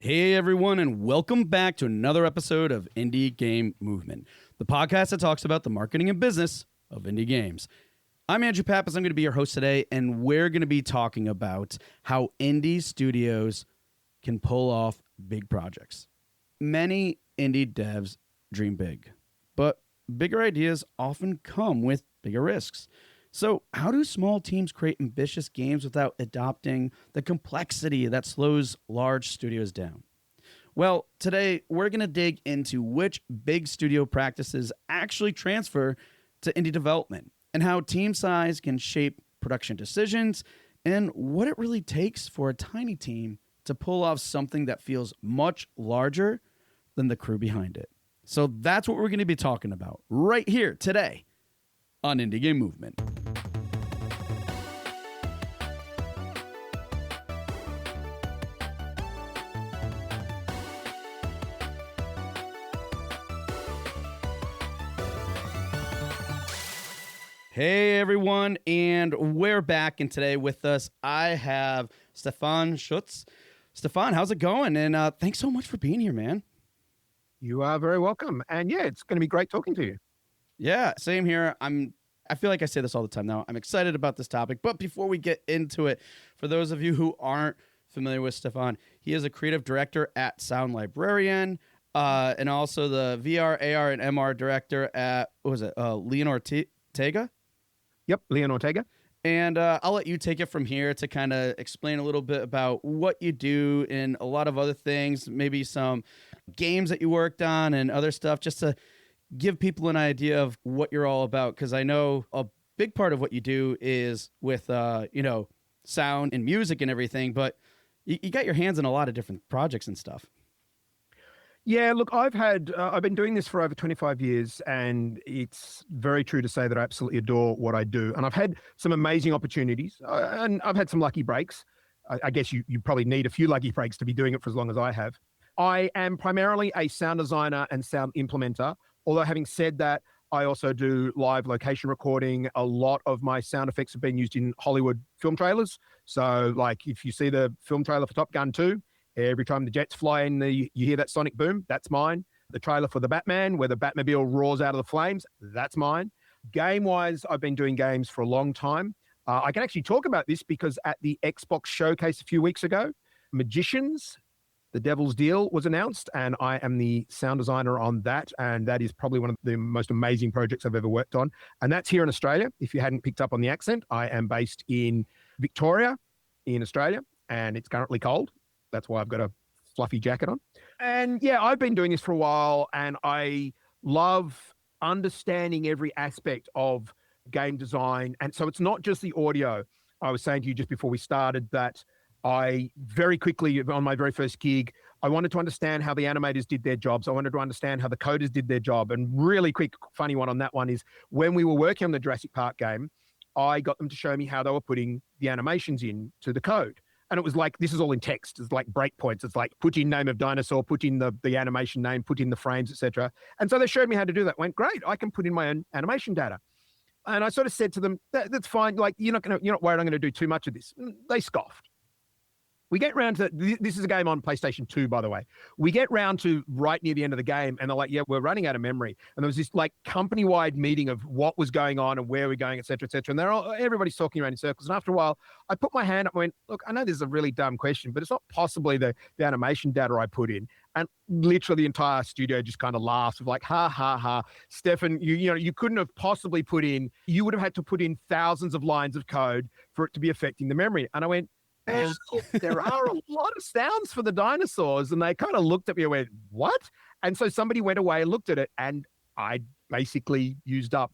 Hey everyone, and welcome back to another episode of Indie Game Movement, the podcast that talks about the marketing and business of indie games. I'm Andrew Pappas. I'm going to be your host today, and we're going to be talking about how indie studios can pull off big projects. Many indie devs dream big, but bigger ideas often come with bigger risks. So, how do small teams create ambitious games without adopting the complexity that slows large studios down? Well, today we're going to dig into which big studio practices actually transfer to indie development and how team size can shape production decisions and what it really takes for a tiny team to pull off something that feels much larger than the crew behind it. So, that's what we're going to be talking about right here today on Indie Game Movement. Hey everyone, and we're back, and today with us I have Stephan Schutze. Stephan, how's it going? And thanks so much for being here, man. You are very welcome. And yeah, it's going to be great talking to you. Yeah, same here. I feel like I say this all the time now. I'm excited about this topic, but before we get into it, for those of you who aren't familiar with Stephan, he is a creative director at Sound Librarian, and also the VR, AR, and MR director at, Leon Ortega? Yep, Leon Ortega. And I'll let you take it from here to kind of explain a little bit about what you do and a lot of other things, maybe some games that you worked on and other stuff, just to give people an idea of what you're all about. Because I know a big part of what you do is with, sound and music and everything, but you got your hands in a lot of different projects and stuff. Yeah, look, I've been doing this for over 25 years, and it's very true to say that I absolutely adore what I do. And I've had some amazing opportunities, and I've had some lucky breaks. I guess you probably need a few lucky breaks to be doing it for as long as I have. I am primarily a sound designer and sound implementer, although having said that, I also do live location recording. A lot of my sound effects have been used in Hollywood film trailers. So, like, if you see the film trailer for Top Gun 2, every time the jets fly in, you hear that sonic boom. That's mine. The trailer for the Batman, where the Batmobile roars out of the flames, that's mine. Game-wise, I've been doing games for a long time. I can actually talk about this because at the Xbox showcase a few weeks ago, Magicians, The Devil's Deal was announced, and I am the sound designer on that, and that is probably one of the most amazing projects I've ever worked on. And that's here in Australia. If you hadn't picked up on the accent, I am based in Victoria in Australia, and it's currently cold. That's why I've got a fluffy jacket on. And yeah, I've been doing this for a while, and I love understanding every aspect of game design. And so it's not just the audio. I was saying to you just before we started that I very quickly, on my very first gig, I wanted to understand how the animators did their jobs. I wanted to understand how the coders did their job. And really quick, funny one on that one is when we were working on the Jurassic Park game, I got them to show me how they were putting the animations into the code. And it was like, this is all in text. It's like breakpoints. It's like, put in name of dinosaur, put in the animation name, put in the frames, etc. And so they showed me how to do that. Went, great, I can put in my own animation data. And I sort of said to them, that's fine. Like, you're not worried I'm going to do too much of this. They scoffed. We get round to, this is a game on PlayStation 2, by the way. We get round to right near the end of the game, and they're like, yeah, we're running out of memory. And there was this like company-wide meeting of what was going on and where we're going, et cetera, et cetera. And everybody's talking around in circles. And after a while, I put my hand up and went, look, I know this is a really dumb question, but it's not possibly the animation data I put in. And literally the entire studio just kind of laughed, like, ha, ha, ha. Stephan, you couldn't have possibly you would have had to put in thousands of lines of code for it to be affecting the memory. And I went, there are a lot of sounds for the dinosaurs. And they kind of looked at me and went, what? And so somebody went away and looked at it, and I basically used up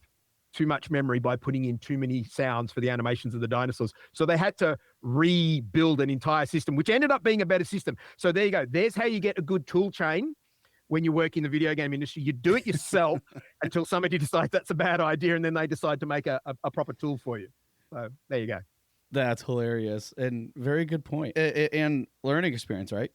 too much memory by putting in too many sounds for the animations of the dinosaurs. So they had to rebuild an entire system, which ended up being a better system. So there you go. There's how you get a good tool chain when you work in the video game industry. You do it yourself until somebody decides that's a bad idea, and then they decide to make a proper tool for you. So there you go. That's hilarious and very good point. And learning experience, right?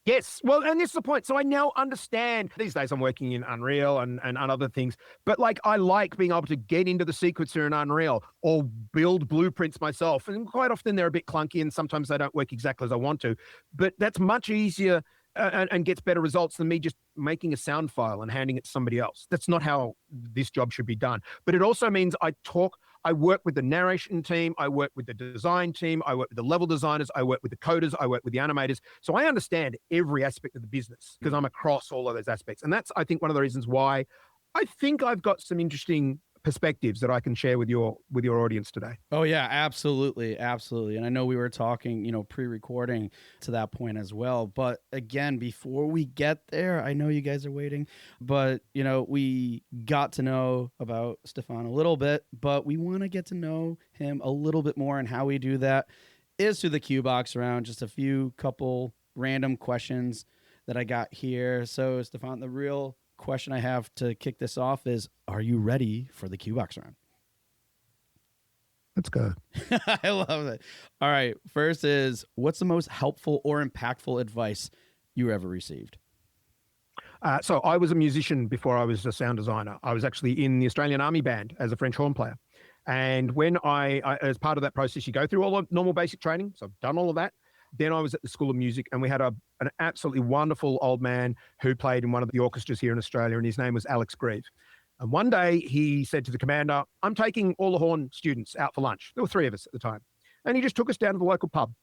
Yes. Well, and this is the point. So I now understand. These days I'm working in Unreal and other things, but like I like being able to get into the sequencer in Unreal or build blueprints myself. And quite often they're a bit clunky and sometimes they don't work exactly as I want to. But that's much easier and gets better results than me just making a sound file and handing it to somebody else. That's not how this job should be done. But it also means I work with the narration team, I work with the design team, I work with the level designers, I work with the coders, I work with the animators. So I understand every aspect of the business because I'm across all of those aspects. And that's, I think, one of the reasons why I think I've got some interesting perspectives that I can share with your audience today. Oh yeah, absolutely, absolutely. And I know we were talking, pre-recording to that point as well. But again, before we get there, I know you guys are waiting, but we got to know about Stephan a little bit, but we want to get to know him a little bit more, and how we do that is through the Q box round. Just a couple random questions that I got here. So Stephan, the real question I have to kick this off is, are you ready for the Q box round? Let's go. I love it. All right. First is, what's the most helpful or impactful advice you ever received? So I was a musician before I was a sound designer. I was actually in the Australian Army Band as a French horn player. And when I as part of that process, you go through all the normal basic training. So I've done all of that. Then I was at the School of Music, and we had an absolutely wonderful old man who played in one of the orchestras here in Australia, and his name was Alex Grieve. And one day he said to the commander, I'm taking all the horn students out for lunch. There were 3 of us at the time. And he just took us down to the local pub,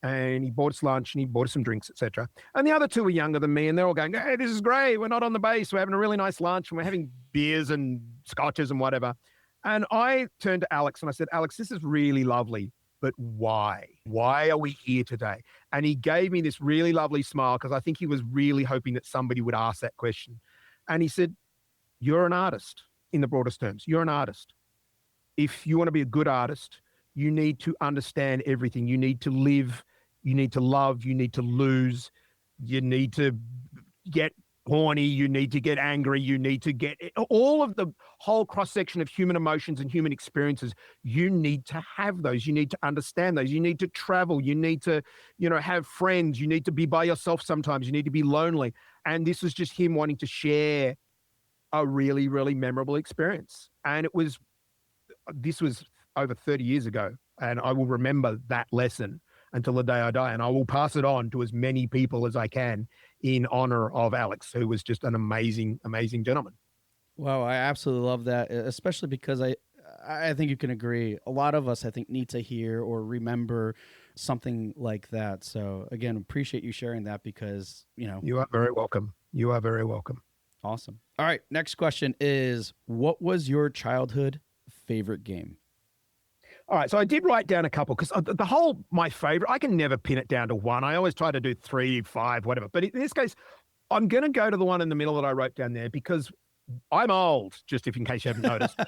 and he bought us lunch and he bought us some drinks, etc. And the other 2 were younger than me, and they're all going, hey, this is great. We're not on the base. We're having a really nice lunch, and we're having beers and scotches and whatever. And I turned to Alex and I said, Alex, this is really lovely, but why? Why are we here today? And he gave me this really lovely smile, because I think he was really hoping that somebody would ask that question. And he said, you're an artist in the broadest terms. You're an artist. If you want to be a good artist, you need to understand everything. You need to live, you need to love, you need to lose, you need to get horny, you need to get angry, you need to get all of the whole cross-section of human emotions and human experiences. You need to have those. You need to understand those. You need to travel. You need to, have friends. You need to be by yourself sometimes. You need to be lonely. And this was just him wanting to share a really, really memorable experience. And this was over 30 years ago. And I will remember that lesson until the day I die. And I will pass it on to as many people as I can in honor of Alex, who was just an amazing, amazing gentleman. Wow, I absolutely love that, especially because I think you can agree. A lot of us, I think, need to hear or remember something like that. So again, appreciate you sharing that, because, You are very welcome. You are very welcome. Awesome. All right, next question is, what was your childhood favorite game? All right, so I did write down a couple, because my favorite, I can never pin it down to one. I always try to do 3, 5, whatever. But in this case, I'm going to go to the one in the middle that I wrote down there, because I'm old, just in case you haven't noticed.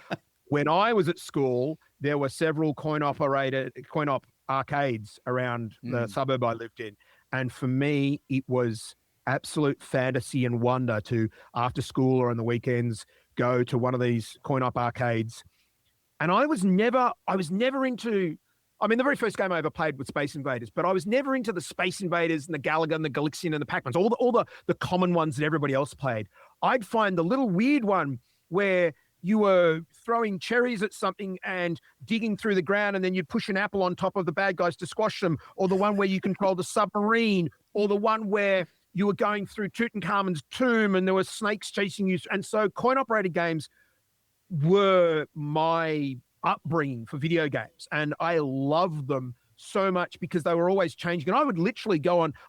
When I was at school, there were several coin-op arcades around the suburb I lived in. And for me, it was absolute fantasy and wonder to, after school or on the weekends, go to one of these coin-op arcades. And I was never into, the very first game I ever played was Space Invaders, but I was never into the Space Invaders and the Galaga and the Galaxian and the Pac-Mans, all the common ones that everybody else played. I'd find the little weird one where you were throwing cherries at something and digging through the ground, and then you'd push an apple on top of the bad guys to squash them, or the one where you controlled the submarine, or the one where you were going through Tutankhamun's tomb and there were snakes chasing you. And so coin-operated games were my upbringing for video games, and I loved them so much because they were always changing. And I would literally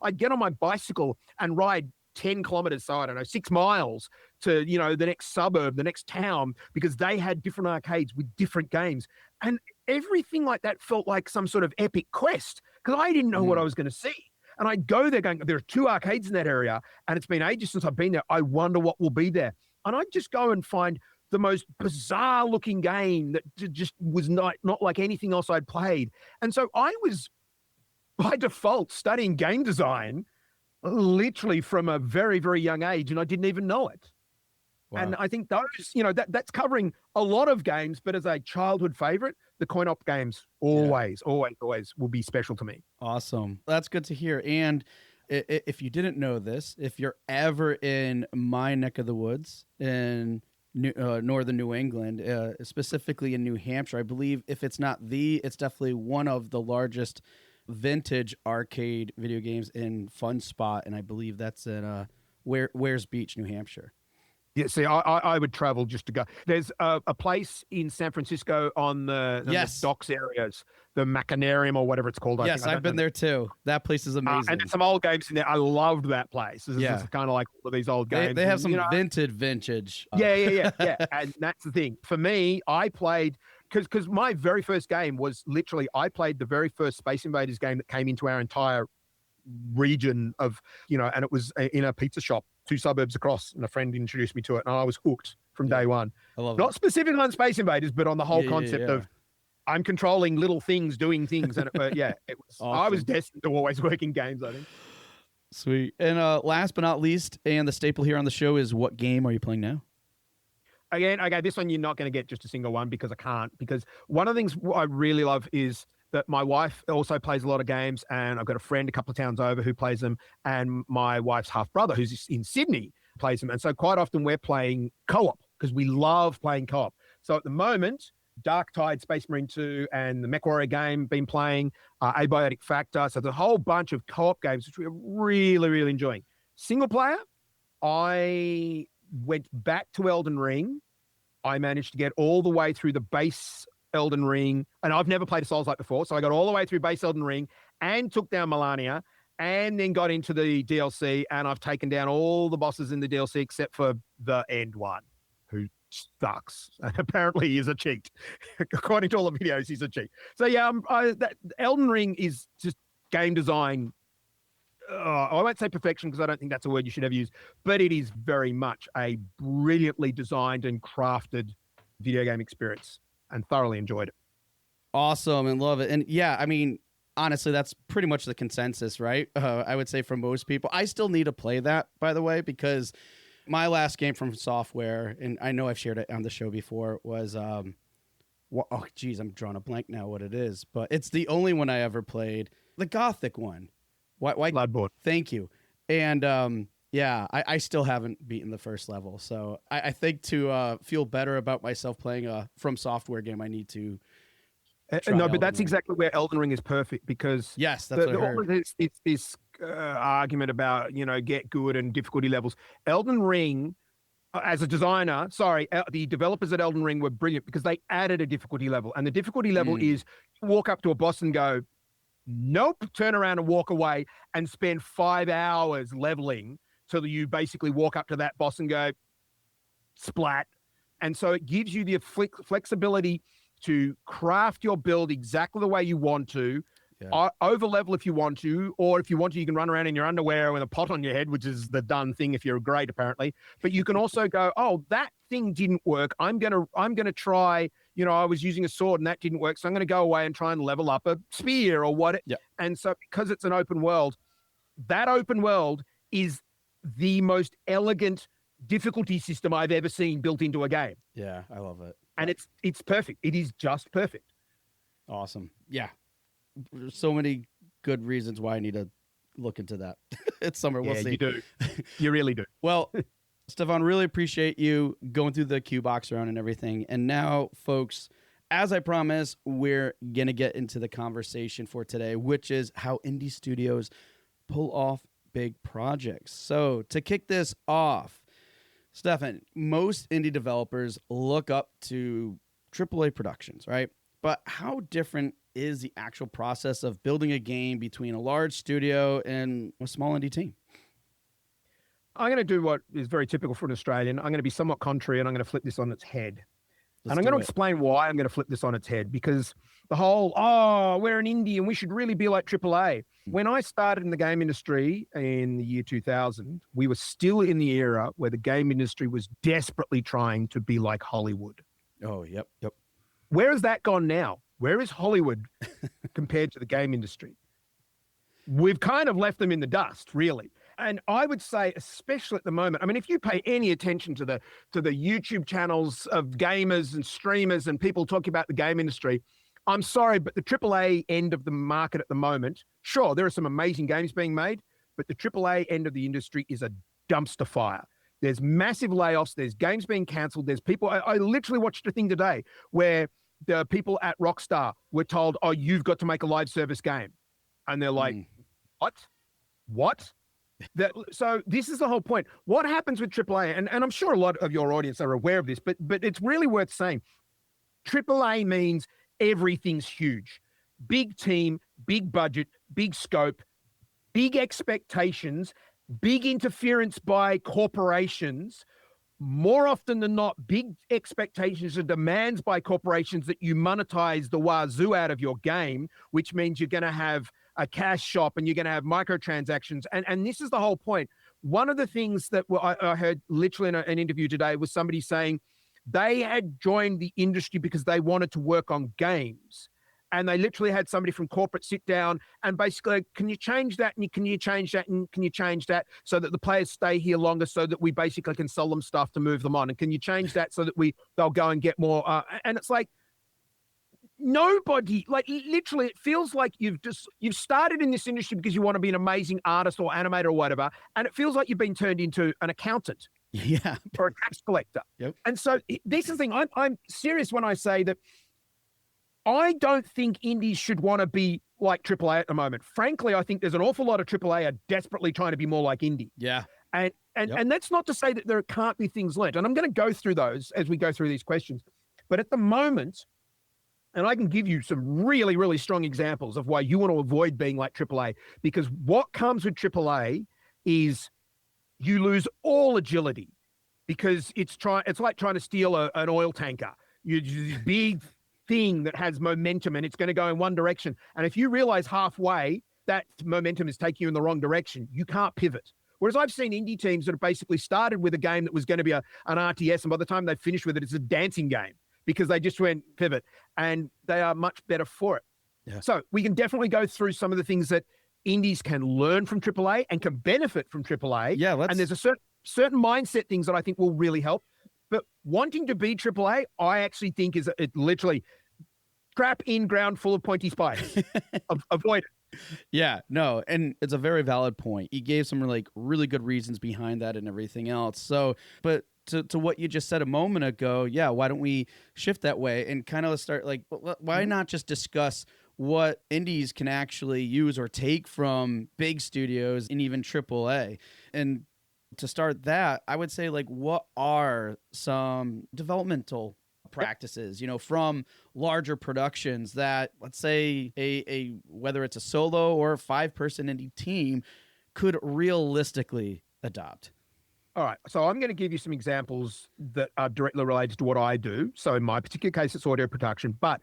I'd get on my bicycle and ride 10 kilometers, so I don't know, 6 miles to, the next suburb, the next town, because they had different arcades with different games. And everything like that felt like some sort of epic quest, because I didn't know what I was going to see. And I'd go there going, there are 2 arcades in that area, and it's been ages since I've been there. I wonder what will be there. And I'd just go and find the most bizarre looking game that just was not like anything else I'd played. And so I was, by default, studying game design literally from a very, very young age, and I didn't even know it. Wow. And I think those, that's covering a lot of games, but as a childhood favorite, the coin-op games always will be special to me. Awesome. That's good to hear. And if you didn't know this, if you're ever in my neck of the woods in northern New England, specifically in New Hampshire, I believe if it's not it's definitely one of the largest vintage arcade video games in Fun Spot, and I believe that's at Wares Beach, New Hampshire. Yeah, see, I would travel just to go. There's a place in San Francisco on the docks areas, the Machinarium or whatever it's called. Yes, I've been there too. That place is amazing. And there's some old games in there. I loved that place. It's kind of like all of these old games. They have some vintage. Yeah. And that's the thing. For me, I played, because my very first game was literally, I played the very first Space Invaders game that came into our entire region of, and it was in a pizza shop 2 suburbs across, and a friend introduced me to it, and I was hooked from day one. I love Not specifically on Space Invaders, but on the whole concept of I'm controlling little things, doing things. And it was awesome. I was destined to always work in games, I think. Sweet. And last but not least, and the staple here on the show is, what game are you playing now? Again, okay, this one you're not going to get just a single one, because I can't. Because one of the things I really love is that my wife also plays a lot of games, and I've got a friend a couple of towns over who plays them, and my wife's half brother, who's in Sydney, plays them. And so quite often we're playing co-op, because we love playing co-op. So at the moment, Dark Tide, Space Marine 2, and the MechWarrior game been playing, Abiotic Factor. So there's a whole bunch of co-op games, which we're really, really enjoying. Single player, I went back to Elden Ring. I managed to get all the way through the base Elden Ring, and I've never played a Souls-like before, so I got all the way through base Elden Ring and took down Melania, and then got into the DLC, and I've taken down all the bosses in the DLC except for the end one, who sucks. And apparently he's a cheat. According to all the videos, he's a cheat. So yeah, that Elden Ring is just game design. I won't say perfection, because I don't think that's a word you should ever use, but it is very much a brilliantly designed and crafted video game experience, and thoroughly enjoyed it. Awesome, and love it. And yeah, I mean, honestly, that's pretty much the consensus, right? I would say for most people. I still need to play that, by the way, because my last game from software, and I know I've shared it on the show before, was I'm drawing a blank now what it is, but it's the only one I ever played, the Gothic one. Why? Bloodborne. Thank you. And I still haven't beaten the first level, so I think to feel better about myself playing a From Software game, I need to. No, but that's exactly where Elden Ring is perfect, because yes, that's what I heard. It's this argument about get good and difficulty levels. Elden Ring, as a designer, the developers at Elden Ring were brilliant, because they added a difficulty level, and the difficulty level is you walk up to a boss and go, nope, turn around and walk away, and spend 5 hours leveling till you basically walk up to that boss and go splat. And so it gives you the flexibility to craft your build exactly the way you want to, over level if you want to, or if you want to, you can run around in your underwear with a pot on your head, which is the done thing if you're great, apparently. But you can also go, oh, that thing didn't work. I'm gonna try. I was using a sword and that didn't work, so I'm gonna go away and try and level up a spear or what. And so because it's an open world, that open world is the most elegant difficulty system I've ever seen built into a game. Yeah, I love it. And it's perfect. It is just perfect. Awesome. Yeah. There's so many good reasons why I need to look into that. It's summer. We'll see. You do. You really do. Well, Stephan, really appreciate you going through the Q box around and everything. And now, folks, as I promised, we're going to get into the conversation for today, which is how indie studios pull off big projects. So to kick this off, Stephan, most indie developers look up to AAA productions, right? But how different is the actual process of building a game between a large studio and a small indie team? I'm going to do what is very typical for an Australian. I'm going to be somewhat contrary, and I'm going to flip this on its head. And I'm going to explain why I'm going to flip this on its head, because the whole, we're an indie and we should really be like AAA. When I started in the game industry in the year 2000, we were still in the era where the game industry was desperately trying to be like Hollywood. Oh, yep. Where has that gone now? Where is Hollywood compared to the game industry? We've kind of left them in the dust, really. And I would say, especially at the moment, I mean, if you pay any attention to the YouTube channels of gamers and streamers and people talking about the game industry, I'm sorry, but the AAA end of the market at the moment, sure, there are some amazing games being made, but the AAA end of the industry is a dumpster fire. There's massive layoffs. There's games being canceled. There's people. I literally watched a thing today where the people at Rockstar were told, "Oh, you've got to make a live service game," and they're like, "What? So this is the whole point. What happens with AAA? And I'm sure a lot of your audience are aware of this, but it's really worth saying. AAA means everything's huge, big team, big budget, big scope, big expectations, big interference by corporations. More often than not, big expectations and demands by corporations that you monetize the wazoo out of your game, which means you're going to have a cash shop and you're going to have microtransactions. And this is the whole point. One of the things that I heard literally in an interview today was somebody saying they had joined the industry because they wanted to work on games. And they literally had somebody from corporate sit down and basically, can you change that? And can you change that? And can you change that so that the players stay here longer so that we basically can sell them stuff to move them on? And can you change that so that they'll go and get more? And it's like, nobody, like literally, it feels like you've started in this industry because you want to be an amazing artist or animator or whatever. And it feels like you've been turned into an accountant. Yeah. Or a tax collector. Yep. And so this is the thing. I'm serious when I say that I don't think indies should want to be like AAA at the moment. Frankly, I think there's an awful lot of AAA are desperately trying to be more like indie. Yeah. And that's not to say that there can't be things learned. And I'm going to go through those as we go through these questions. But at the moment, and I can give you some really, really strong examples of why you want to avoid being like AAA, because what comes with AAA is you lose all agility because it's like trying to steal an oil tanker. You this big thing that has momentum and it's going to go in one direction. And if you realize halfway that momentum is taking you in the wrong direction, you can't pivot. Whereas I've seen indie teams that have basically started with a game that was going to be an RTS, and by the time they finished with it, it's a dancing game because they just went pivot, and they are much better for it. Yeah. So we can definitely go through some of the things that indies can learn from AAA and can benefit from AAA. Yeah, and there's a certain mindset things that I think will really help. But wanting to be AAA, I actually think is it literally crap in ground full of pointy spikes. Avoid it. Yeah, no, and it's a very valid point. You gave some really good reasons behind that and everything else. So, but to what you just said a moment ago, yeah, why don't we shift that way and kind of start why not just discuss what indies can actually use or take from big studios and even AAA? And to start that, I would say what are some developmental practices, from larger productions that, let's say, a whether it's a solo or a 5-person indie team could realistically adopt? All right. So I'm going to give you some examples that are directly related to what I do. So in my particular case, it's audio production, but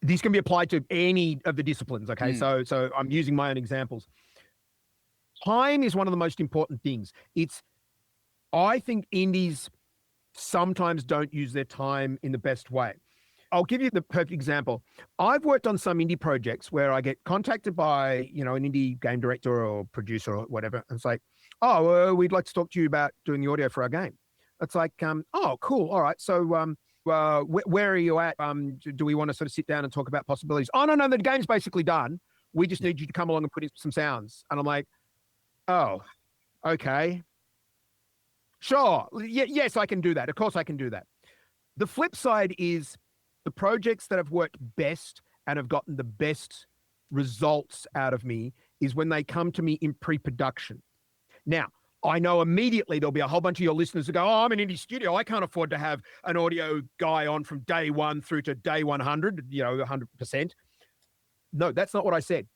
these can be applied to any of the disciplines. Okay. So I'm using my own examples. Time is one of the most important things. I think indies sometimes don't use their time in the best way. I'll give you the perfect example. I've worked on some indie projects where I get contacted by, an indie game director or producer or whatever. And it's like, oh, we'd like to talk to you about doing the audio for our game. It's like, oh, cool. All right. So where are you at? Do we want to sort of sit down and talk about possibilities? Oh, no, the game's basically done. We just need you to come along and put in some sounds. And I'm like, oh, okay. Sure. Yes, I can do that. Of course I can do that. The flip side is the projects that have worked best and have gotten the best results out of me is when they come to me in pre-production. Now, I know immediately there'll be a whole bunch of your listeners who go, oh, I'm an indie studio. I can't afford to have an audio guy on from day one through to day 100, 100%. No, that's not what I said.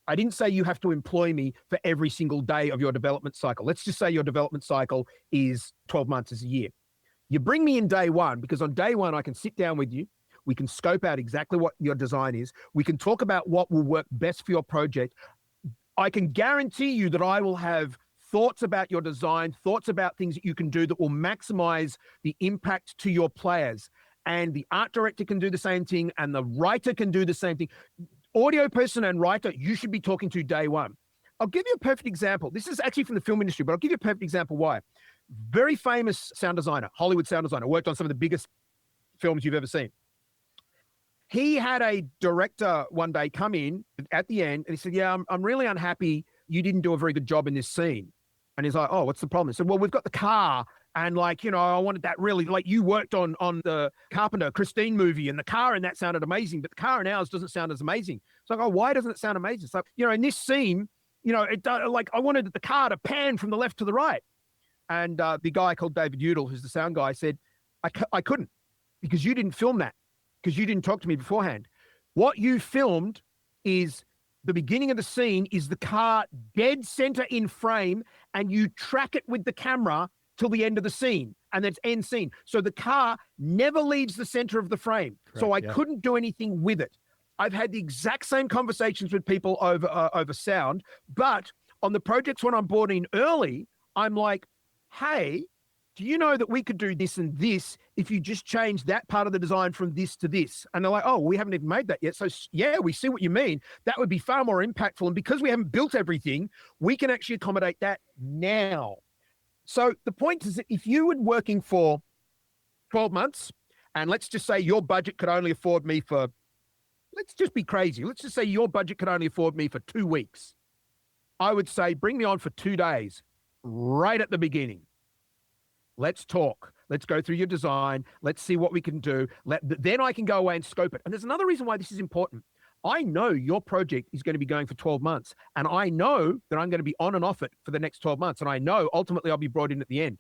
I didn't say you have to employ me for every single day of your development cycle. Let's just say your development cycle is 12 months, is a year. You bring me in day one because on day one, I can sit down with you. We can scope out exactly what your design is. We can talk about what will work best for your project. I can guarantee you that I will have thoughts about your design, thoughts about things that you can do that will maximize the impact to your players. And the art director can do the same thing, and the writer can do the same thing. Audio person and writer, you should be talking to day one. I'll give you a perfect example. This is actually from the film industry, but I'll give you a perfect example why. Very famous sound designer, Hollywood sound designer, worked on some of the biggest films you've ever seen. He had a director one day come in at the end and he said, yeah, I'm really unhappy you didn't do a very good job in this scene. And he's like, oh, what's the problem? I said, well, we've got the car. And like, I wanted that really, like you worked on the Carpenter Christine movie, and the car in that sounded amazing, but the car in ours doesn't sound as amazing. So I go, why doesn't it sound amazing? So, in this scene, it like I wanted the car to pan from the left to the right. And the guy called David Udall, who's the sound guy, said, I couldn't, because you didn't film that, because you didn't talk to me beforehand. What you filmed is the beginning of the scene is the car dead center in frame, and you track it with the camera till the end of the scene, and that's end scene. So the car never leaves the center of the frame. Correct, so I couldn't do anything with it. I've had the exact same conversations with people over sound, but on the projects when I'm brought in early, I'm like, hey, do you know that we could do this and this if you just change that part of the design from this to this? And they're like, oh, we haven't even made that yet. So yeah, we see what you mean. That would be far more impactful. And because we haven't built everything, we can actually accommodate that now. So the point is that if you were working for 12 months, and let's just say your budget could only afford me for, let's just be crazy. Let's just say your budget could only afford me for 2 weeks. I would say, bring me on for 2 days, right at the beginning. Let's talk. Let's go through your design. Let's see what we can do. Then I can go away and scope it. And there's another reason why this is important. I know your project is going to be going for 12 months, and I know that I'm going to be on and off it for the next 12 months. And I know ultimately I'll be brought in at the end.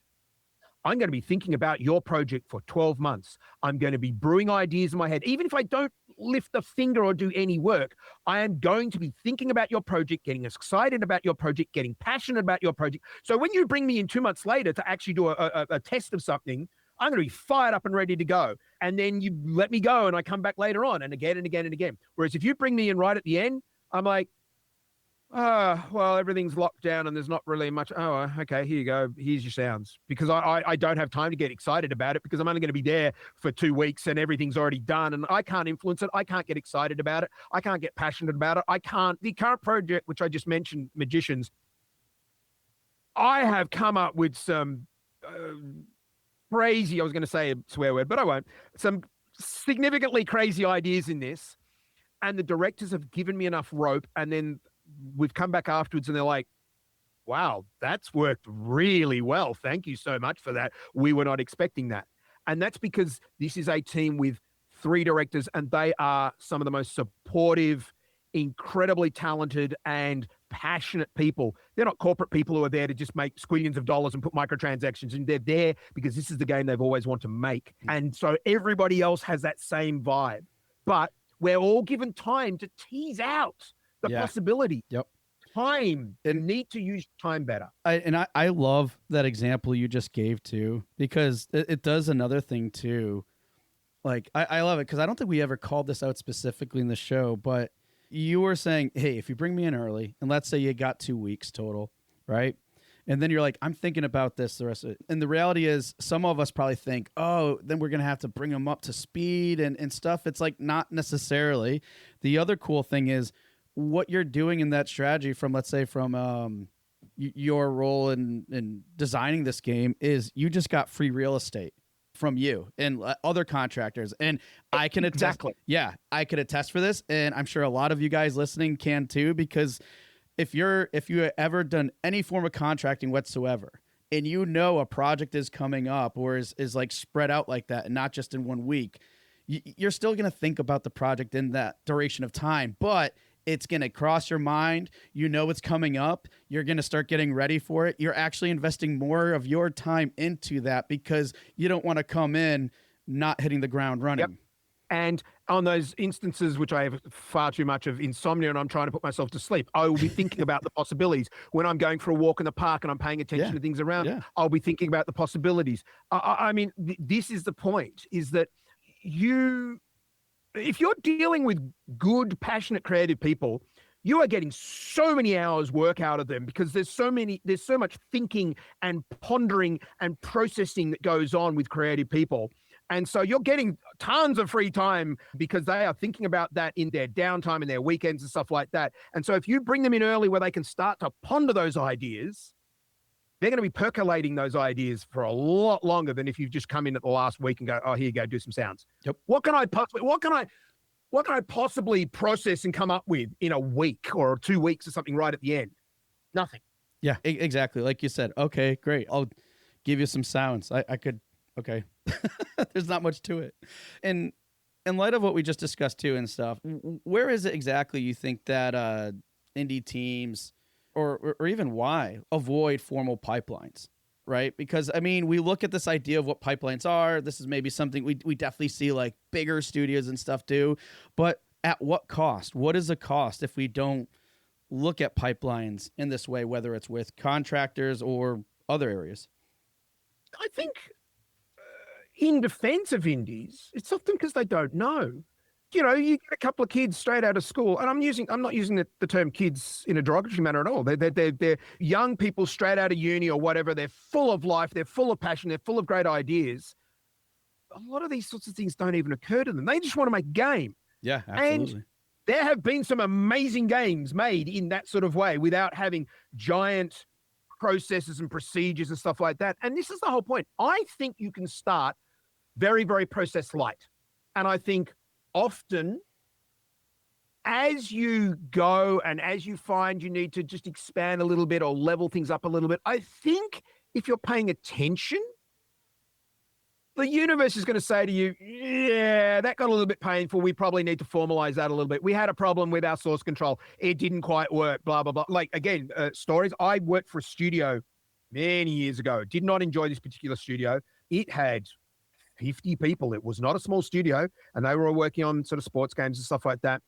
I'm going to be thinking about your project for 12 months. I'm going to be brewing ideas in my head. Even if I don't lift a finger or do any work, I am going to be thinking about your project, getting excited about your project, getting passionate about your project. So when you bring me in 2 months later to actually do a test of something, I'm going to be fired up and ready to go. And then you let me go and I come back later on and again and again and again. Whereas if you bring me in right at the end, I'm like, well, everything's locked down and there's not really much. Oh, okay, here you go. Here's your sounds. Because I don't have time to get excited about it, because I'm only going to be there for 2 weeks and everything's already done and I can't influence it. I can't get excited about it. I can't get passionate about it. The current project, which I just mentioned, Magicians, I have come up with some crazy, I was going to say a swear word, but I won't, some significantly crazy ideas in this. And the directors have given me enough rope, and then we've come back afterwards and they're like, wow, that's worked really well. Thank you so much for that. We were not expecting that. And that's because this is a team with 3 directors, and they are some of the most supportive, incredibly talented and passionate people. They're not corporate people who are there to just make squillions of dollars and put microtransactions in. They're there because this is the game they've always wanted to make. And so everybody else has that same vibe. But we're all given time to tease out the possibility. Yep. Time. And need to use time better. I love that example you just gave too, because it does another thing too. Like, I love it because I don't think we ever called this out specifically in the show, but you were saying, hey, if you bring me in early, and let's say you got 2 weeks total, right? And then you're like, I'm thinking about this the rest of it. And the reality is, some of us probably think, oh, then we're going to have to bring them up to speed and stuff. It's like, not necessarily. The other cool thing is what you're doing in that strategy from, let's say, from your role in designing this game is you just got free real estate from you and other contractors. And I can attest. Exactly. Yeah, I could attest for this. And I'm sure a lot of you guys listening can too, because if you ever done any form of contracting whatsoever, and you know a project is coming up or is like spread out like that and not just in 1 week, you're still going to think about the project in that duration of time, but it's going to cross your mind. You know it's coming up. You're going to start getting ready for it. You're actually investing more of your time into that because you don't want to come in not hitting the ground running. Yep. And on those instances, which I have far too much of insomnia and I'm trying to put myself to sleep, I will be thinking about the possibilities. When I'm going for a walk in the park and I'm paying attention to things around, I'll be thinking about the possibilities. I mean, this is the point, is that if you're dealing with good, passionate, creative people, you are getting so many hours work out of them because there's so much thinking and pondering and processing that goes on with creative people. And so you're getting tons of free time because they are thinking about that in their downtime and their weekends and stuff like that. And so if you bring them in early where they can start to ponder those ideas, they're going to be percolating those ideas for a lot longer than if you've just come in at the last week and go, oh, here you go, do some sounds. Yep. What can I possibly process and come up with in a week or 2 weeks or something right at the end? Nothing. Yeah, exactly. Like you said, okay, great. I'll give you some sounds. I could, okay. There's not much to it. And in light of what we just discussed too and stuff, where is it exactly you think that indie teams or even why avoid formal pipelines? Right? Because I mean, we look at this idea of what pipelines are. This is maybe something we definitely see like bigger studios and stuff do. But at what cost? What is the cost if we don't look at pipelines in this way, whether it's with contractors or other areas? I think in defense of indies, it's often because they don't know. You know, you get a couple of kids straight out of school, and I'm not using the term kids in a derogatory manner at all. They're young people straight out of uni or whatever. They're full of life. They're full of passion. They're full of great ideas. A lot of these sorts of things don't even occur to them. They just want to make a game. Yeah, absolutely. And there have been some amazing games made in that sort of way without having giant processes and procedures and stuff like that. And this is the whole point. I think you can start very, very process light. And I think often as you go and as you find you need to just expand a little bit or level things up a little bit, I think if you're paying attention, the universe is going to say to you, yeah, that got a little bit painful. We probably need to formalize that a little bit. We had a problem with our source control. It didn't quite work, blah, blah, blah. Like, again, stories. I worked for a studio many years ago. Did not enjoy this particular studio. It had 50 people. It was not a small studio, and they were all working on sort of sports games and stuff like that.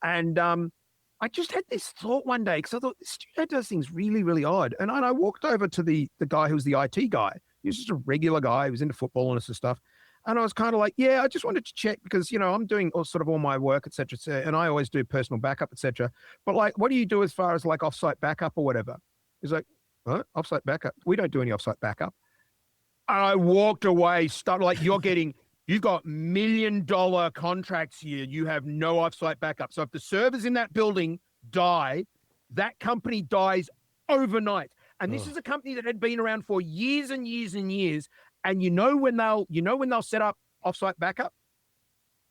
And I just had this thought one day, because I thought, this studio does things really, really odd. And I walked over to the guy who was the IT guy. He was just a regular guy. He was into football and this sort of stuff. And I was kind of like, yeah, I just wanted to check because, you know, I'm doing all my work, et cetera, and I always do personal backup, et cetera. But like, what do you do as far as like offsite backup or whatever? He's like, what? Offsite backup? We don't do any offsite backup. And I walked away, started like, you've got $1 million contracts here. You have no offsite backup. So if the servers in that building die, that company dies overnight. And this is a company that had been around for years and years and years. And you know when they'll set up offsite backup?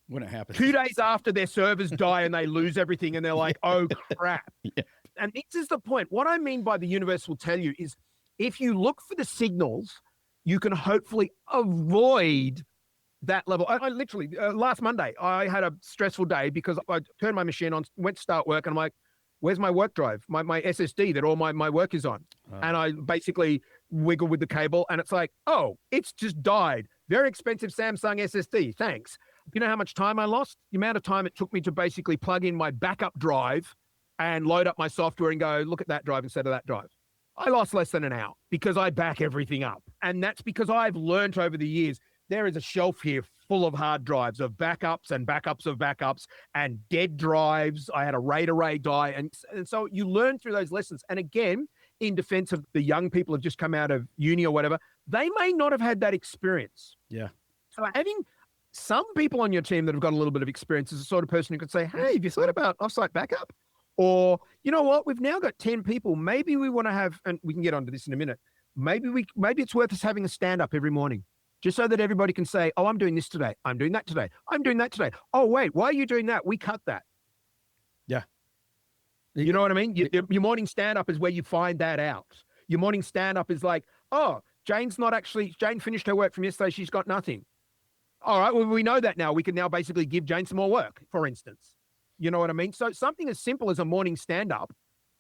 When it happens. 2 days after their servers die and they lose everything and they're like, oh crap. Yeah. And this is the point. What I mean by the universe will tell you is if you look for the signals, you can hopefully avoid that level. I literally, last Monday, I had a stressful day because I turned my machine on, went to start work, and I'm like, where's my work drive, my SSD that all my work is on? And I basically wiggle with the cable, and it's like, oh, it's just died. Very expensive Samsung SSD, thanks. You know how much time I lost? The amount of time it took me to basically plug in my backup drive and load up my software and go, look at that drive instead of that drive. I lost less than an hour because I back everything up. And that's because I've learned over the years, there is a shelf here full of hard drives of backups and backups of backups and dead drives. I had a RAID array die. And so you learn through those lessons. And again, in defense of the young people who have just come out of uni or whatever, they may not have had that experience. Yeah. So having some people on your team that have got a little bit of experience is the sort of person who could say, hey, have you thought about offsite backup? Or, you know what, we've now got 10 people. Maybe we want to have, and we can get onto this in a minute. Maybe it's worth us having a stand up every morning. Just so that everybody can say, oh, I'm doing this today. I'm doing that today. I'm doing that today. Oh, wait, why are you doing that? We cut that. Yeah. You know what I mean? Your morning stand-up is where you find that out. Your morning stand-up is like, oh, Jane finished her work from yesterday. She's got nothing. All right, well, we know that now. We can now basically give Jane some more work, for instance. You know what I mean? So something as simple as a morning stand-up,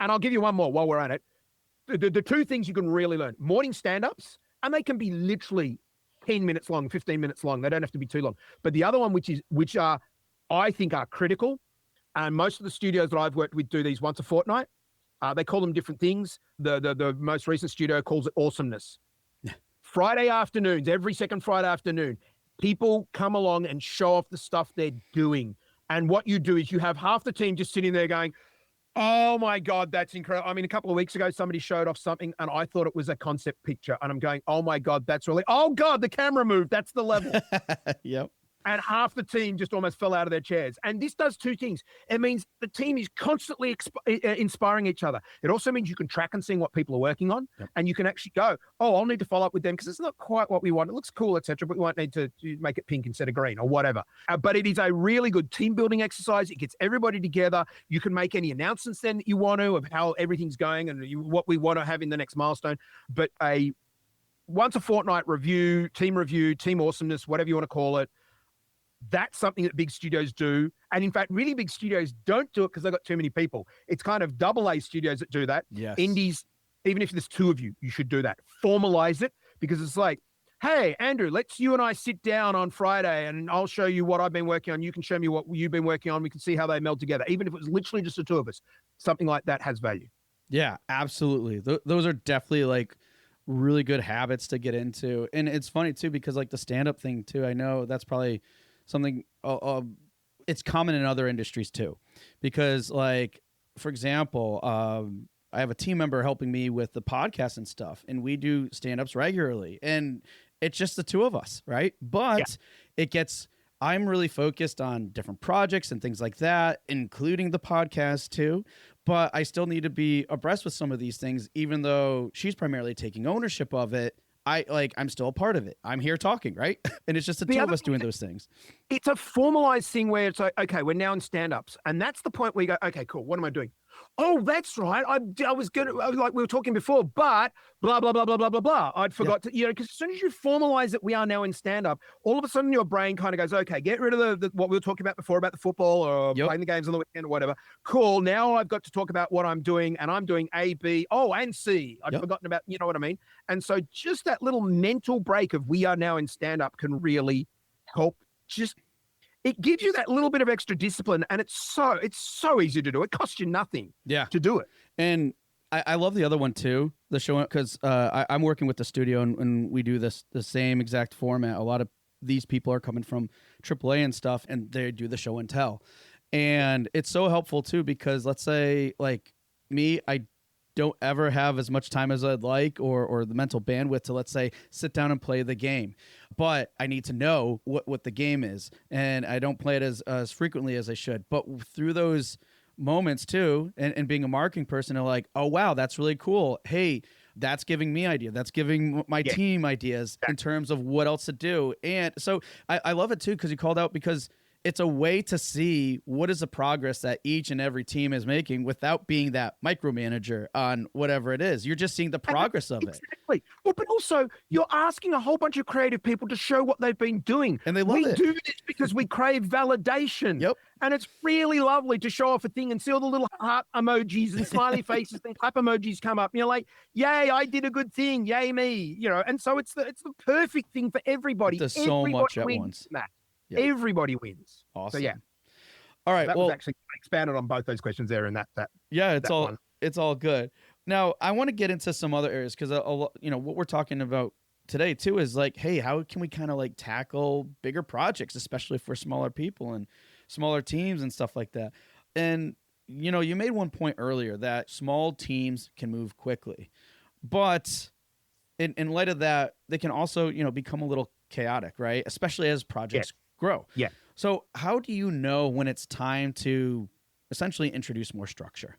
and I'll give you one more while we're at it. The two things you can really learn, morning stand-ups, and they can be literally 10 minutes long, 15 minutes long. They don't have to be too long. But the other one, which I think are critical, and most of the studios that I've worked with do these once a fortnight. They call them different things. The most recent studio calls it awesomeness. Friday afternoons, every second Friday afternoon, people come along and show off the stuff they're doing. And what you do is you have half the team just sitting there going, oh my God, that's incredible. I mean, a couple of weeks ago, somebody showed off something and I thought it was a concept picture. And I'm going, oh my God, that's really, oh God, the camera moved. That's the level. Yep. And half the team just almost fell out of their chairs. And this does two things. It means the team is constantly inspiring each other. It also means you can track and see what people are working on, and you can actually go, oh, I'll need to follow up with them because it's not quite what we want. It looks cool, etc., but we might need to make it pink instead of green or whatever. But it is a really good team building exercise. It gets everybody together. You can make any announcements then that you want to of how everything's going and what we want to have in the next milestone. But a once a fortnight review, team awesomeness, whatever you want to call it, that's something that big studios do. And in fact, really big studios don't do it because they've got too many people. It's kind of AA studios that do that. Yes. Indies, even if there's two of you, you should do that. Formalize it because it's like, hey, Andrew, you and I sit down on Friday and I'll show you what I've been working on. You can show me what you've been working on. We can see how they meld together. Even if it was literally just the two of us, something like that has value. Yeah, absolutely. Those are definitely like really good habits to get into. And it's funny too, because like the stand-up thing too, I know that's probably something it's common in other industries too, because like, for example, I have a team member helping me with the podcast and stuff, and we do stand-ups regularly, and it's just the two of us, right? But I'm really focused on different projects and things like that, including the podcast too. But I still need to be abreast with some of these things, even though she's primarily taking ownership of it. I'm still a part of it. I'm here talking, right? And it's just the two of us doing those things. It's a formalized thing where it's like, okay, we're now in stand-ups. And that's the point where you go, okay, cool. What am I doing? Oh, that's right. I was good. Like we were talking before, but blah, blah, blah, blah, blah, blah, blah. I'd forgot to, because as soon as you formalize that we are now in stand-up, all of a sudden your brain kind of goes, okay, get rid of what we were talking about before about the football or playing the games on the weekend or whatever. Cool. Now I've got to talk about what I'm doing, and I'm doing A, B, and C. I'd forgotten about, you know what I mean? And so just that little mental break of we are now in stand-up can really help. It gives you that little bit of extra discipline, and it's so easy to do. It costs you nothing to do it. And I love the other one too, the show, because I'm working with the studio and we do the same exact format. A lot of these people are coming from AAA and stuff, and they do the show and tell. And it's so helpful too, because let's say like me, I don't ever have as much time as I'd like or the mental bandwidth to, let's say, sit down and play the game. But I need to know what the game is, and I don't play it as frequently as I should. But through those moments too, and being a marketing person, they're like, oh, wow, that's really cool. Hey, that's giving me idea. That's giving my team ideas in terms of what else to do. And so I love it too, because you called out, because it's a way to see what is the progress that each and every team is making without being that micromanager on whatever it is. You're just seeing the progress of it. Exactly. Well, but also you're asking a whole bunch of creative people to show what they've been doing. And they love it. We do this because we crave validation. Yep. And it's really lovely to show off a thing and see all the little heart emojis and smiley faces and clap emojis come up. And you're like, yay, I did a good thing. Yay, me. And so it's the perfect thing for everybody. There's so much at once. Yep. Everybody wins. Awesome. So yeah. All right. That was actually expanded on both those questions there, and that. Yeah, it's all good. Now I want to get into some other areas, because what we're talking about today too is like, hey, how can we kind of like tackle bigger projects, especially for smaller people and smaller teams and stuff like that. And you made one point earlier that small teams can move quickly, but in light of that, they can also become a little chaotic, right? Especially as projects grow. Yeah. So how do you know when it's time to essentially introduce more structure?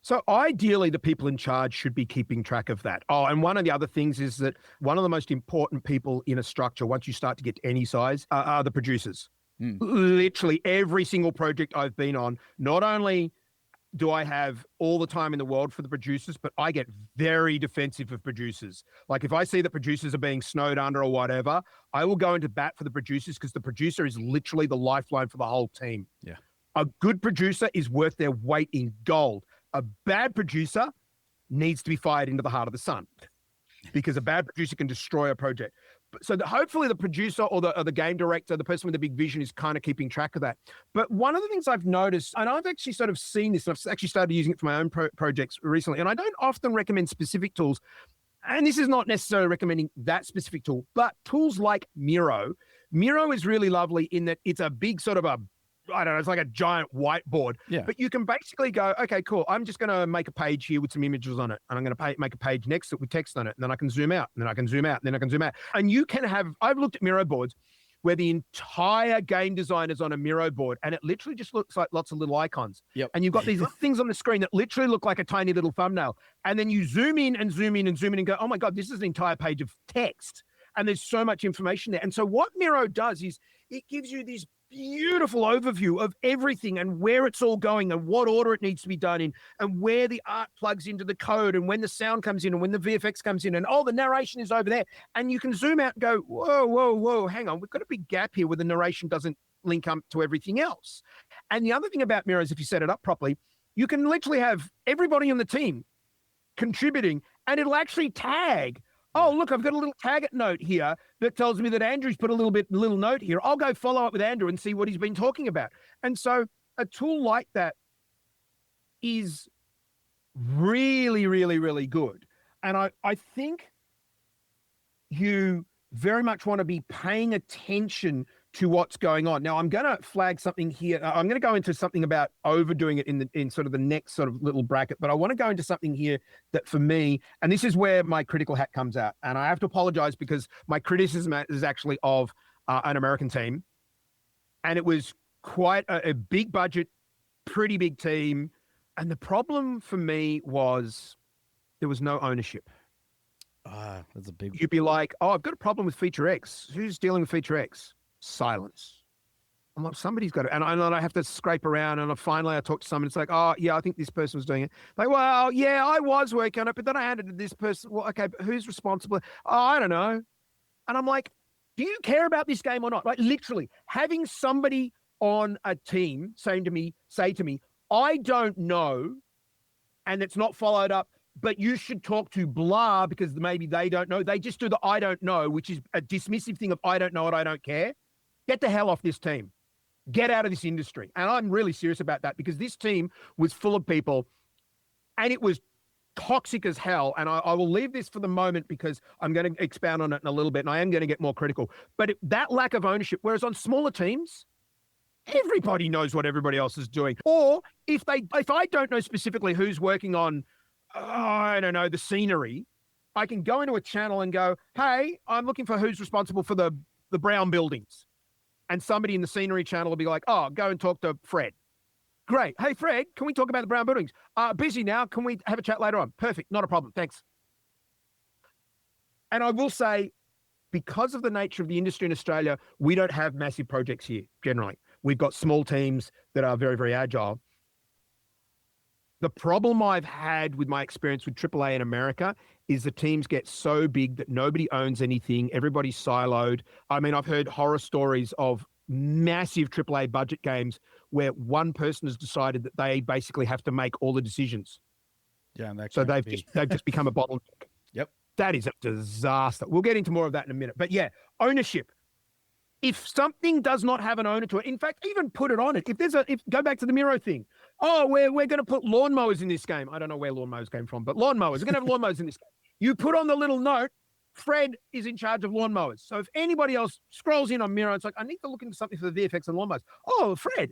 So ideally, the people in charge should be keeping track of that. Oh, and one of the other things is that one of the most important people in a structure, once you start to get to any size, are the producers. Literally every single project I've been on, not only do I have all the time in the world for the producers, but I get very defensive of producers. Like if I see that producers are being snowed under or whatever, I will go into bat for the producers, because the producer is literally the lifeline for the whole team. Yeah. A good producer is worth their weight in gold. A bad producer needs to be fired into the heart of the sun, because a bad producer can destroy a project. So hopefully the producer or the game director, the person with the big vision, is kind of keeping track of that. But one of the things I've noticed, and I've actually sort of seen this, and I've actually started using it for my own projects recently, and I don't often recommend specific tools, and this is not necessarily recommending that specific tool, but tools like Miro. Miro is really lovely in that it's a big sort of it's like a giant whiteboard. Yeah. But you can basically go, okay, cool. I'm just going to make a page here with some images on it. And I'm going to make a page next with text on it. And then I can zoom out. And then I can zoom out. And then I can zoom out. And you can have, I've looked at Miro boards where the entire game design is on a Miro board and it literally just looks like lots of little icons. Yep. And you've got these little things on the screen that literally look like a tiny little thumbnail. And then you zoom in and zoom in and zoom in and go, oh my God, this is an entire page of text. And there's so much information there. And so what Miro does is it gives you this beautiful overview of everything and where it's all going and what order it needs to be done in and where the art plugs into the code and when the sound comes in and when the VFX comes in and the narration is over there. And you can zoom out and go, whoa, hang on. We've got a big gap here where the narration doesn't link up to everything else. And the other thing about Miro is if you set it up properly, you can literally have everybody on the team contributing and it'll actually tag. Oh, look, I've got a little tag note here that tells me that Andrew's put a little note here. I'll go follow up with Andrew and see what he's been talking about. And so a tool like that is really, really, really good. And I think you very much want to be paying attention to what's going on. Now, I'm going to flag something here. I'm going to go into something about overdoing it in sort of the next sort of little bracket, but I want to go into something here that for me, and this is where my critical hat comes out. And I have to apologize because my criticism is actually of an American team. And it was quite a big budget, pretty big team. And the problem for me was there was no ownership. That's a big. You'd be like, oh, I've got a problem with feature X. Who's dealing with feature X? Silence. I'm like, somebody's got it. And I have to scrape around. And finally I talk to someone. It's like, oh, yeah, I think this person was doing it. Like, well, yeah, I was working on it, but then I handed it to this person. Well, okay, but who's responsible? Oh, I don't know. And I'm like, do you care about this game or not? Like, literally having somebody on a team say to me, I don't know, and it's not followed up, but you should talk to blah because maybe they don't know. They just do the I don't know, which is a dismissive thing of I don't know and I don't care. Get the hell off this team. Get out of this industry. And I'm really serious about that because this team was full of people and it was toxic as hell. And I will leave this for the moment because I'm going to expound on it in a little bit and I am going to get more critical. But that lack of ownership, whereas on smaller teams, everybody knows what everybody else is doing. Or if I don't know specifically who's working on, I don't know, the scenery, I can go into a channel and go, hey, I'm looking for who's responsible for the brown buildings. And somebody in the scenery channel will be like, oh, go and talk to Fred. Great. Hey, Fred, can we talk about the brown buildings? Busy now. Can we have a chat later on? Perfect. Not a problem. Thanks. And I will say, because of the nature of the industry in Australia, we don't have massive projects here, generally. We've got small teams that are very, very agile. The problem I've had with my experience with AAA in America is the teams get so big that nobody owns anything. Everybody's siloed. I mean, I've heard horror stories of massive AAA budget games where one person has decided that they basically have to make all the decisions. Yeah, and so they've just become a bottleneck. Yep. That is a disaster. We'll get into more of that in a minute. But yeah, ownership. If something does not have an owner to it, in fact, even put it on it. Go back to the Miro thing. Oh, we're going to put lawnmowers in this game. I don't know where lawnmowers came from, but lawnmowers. We're going to have lawnmowers in this game. You put on the little note, Fred is in charge of lawnmowers. So if anybody else scrolls in on Miro, it's like, I need to look into something for the VFX and lawnmowers. Oh, Fred.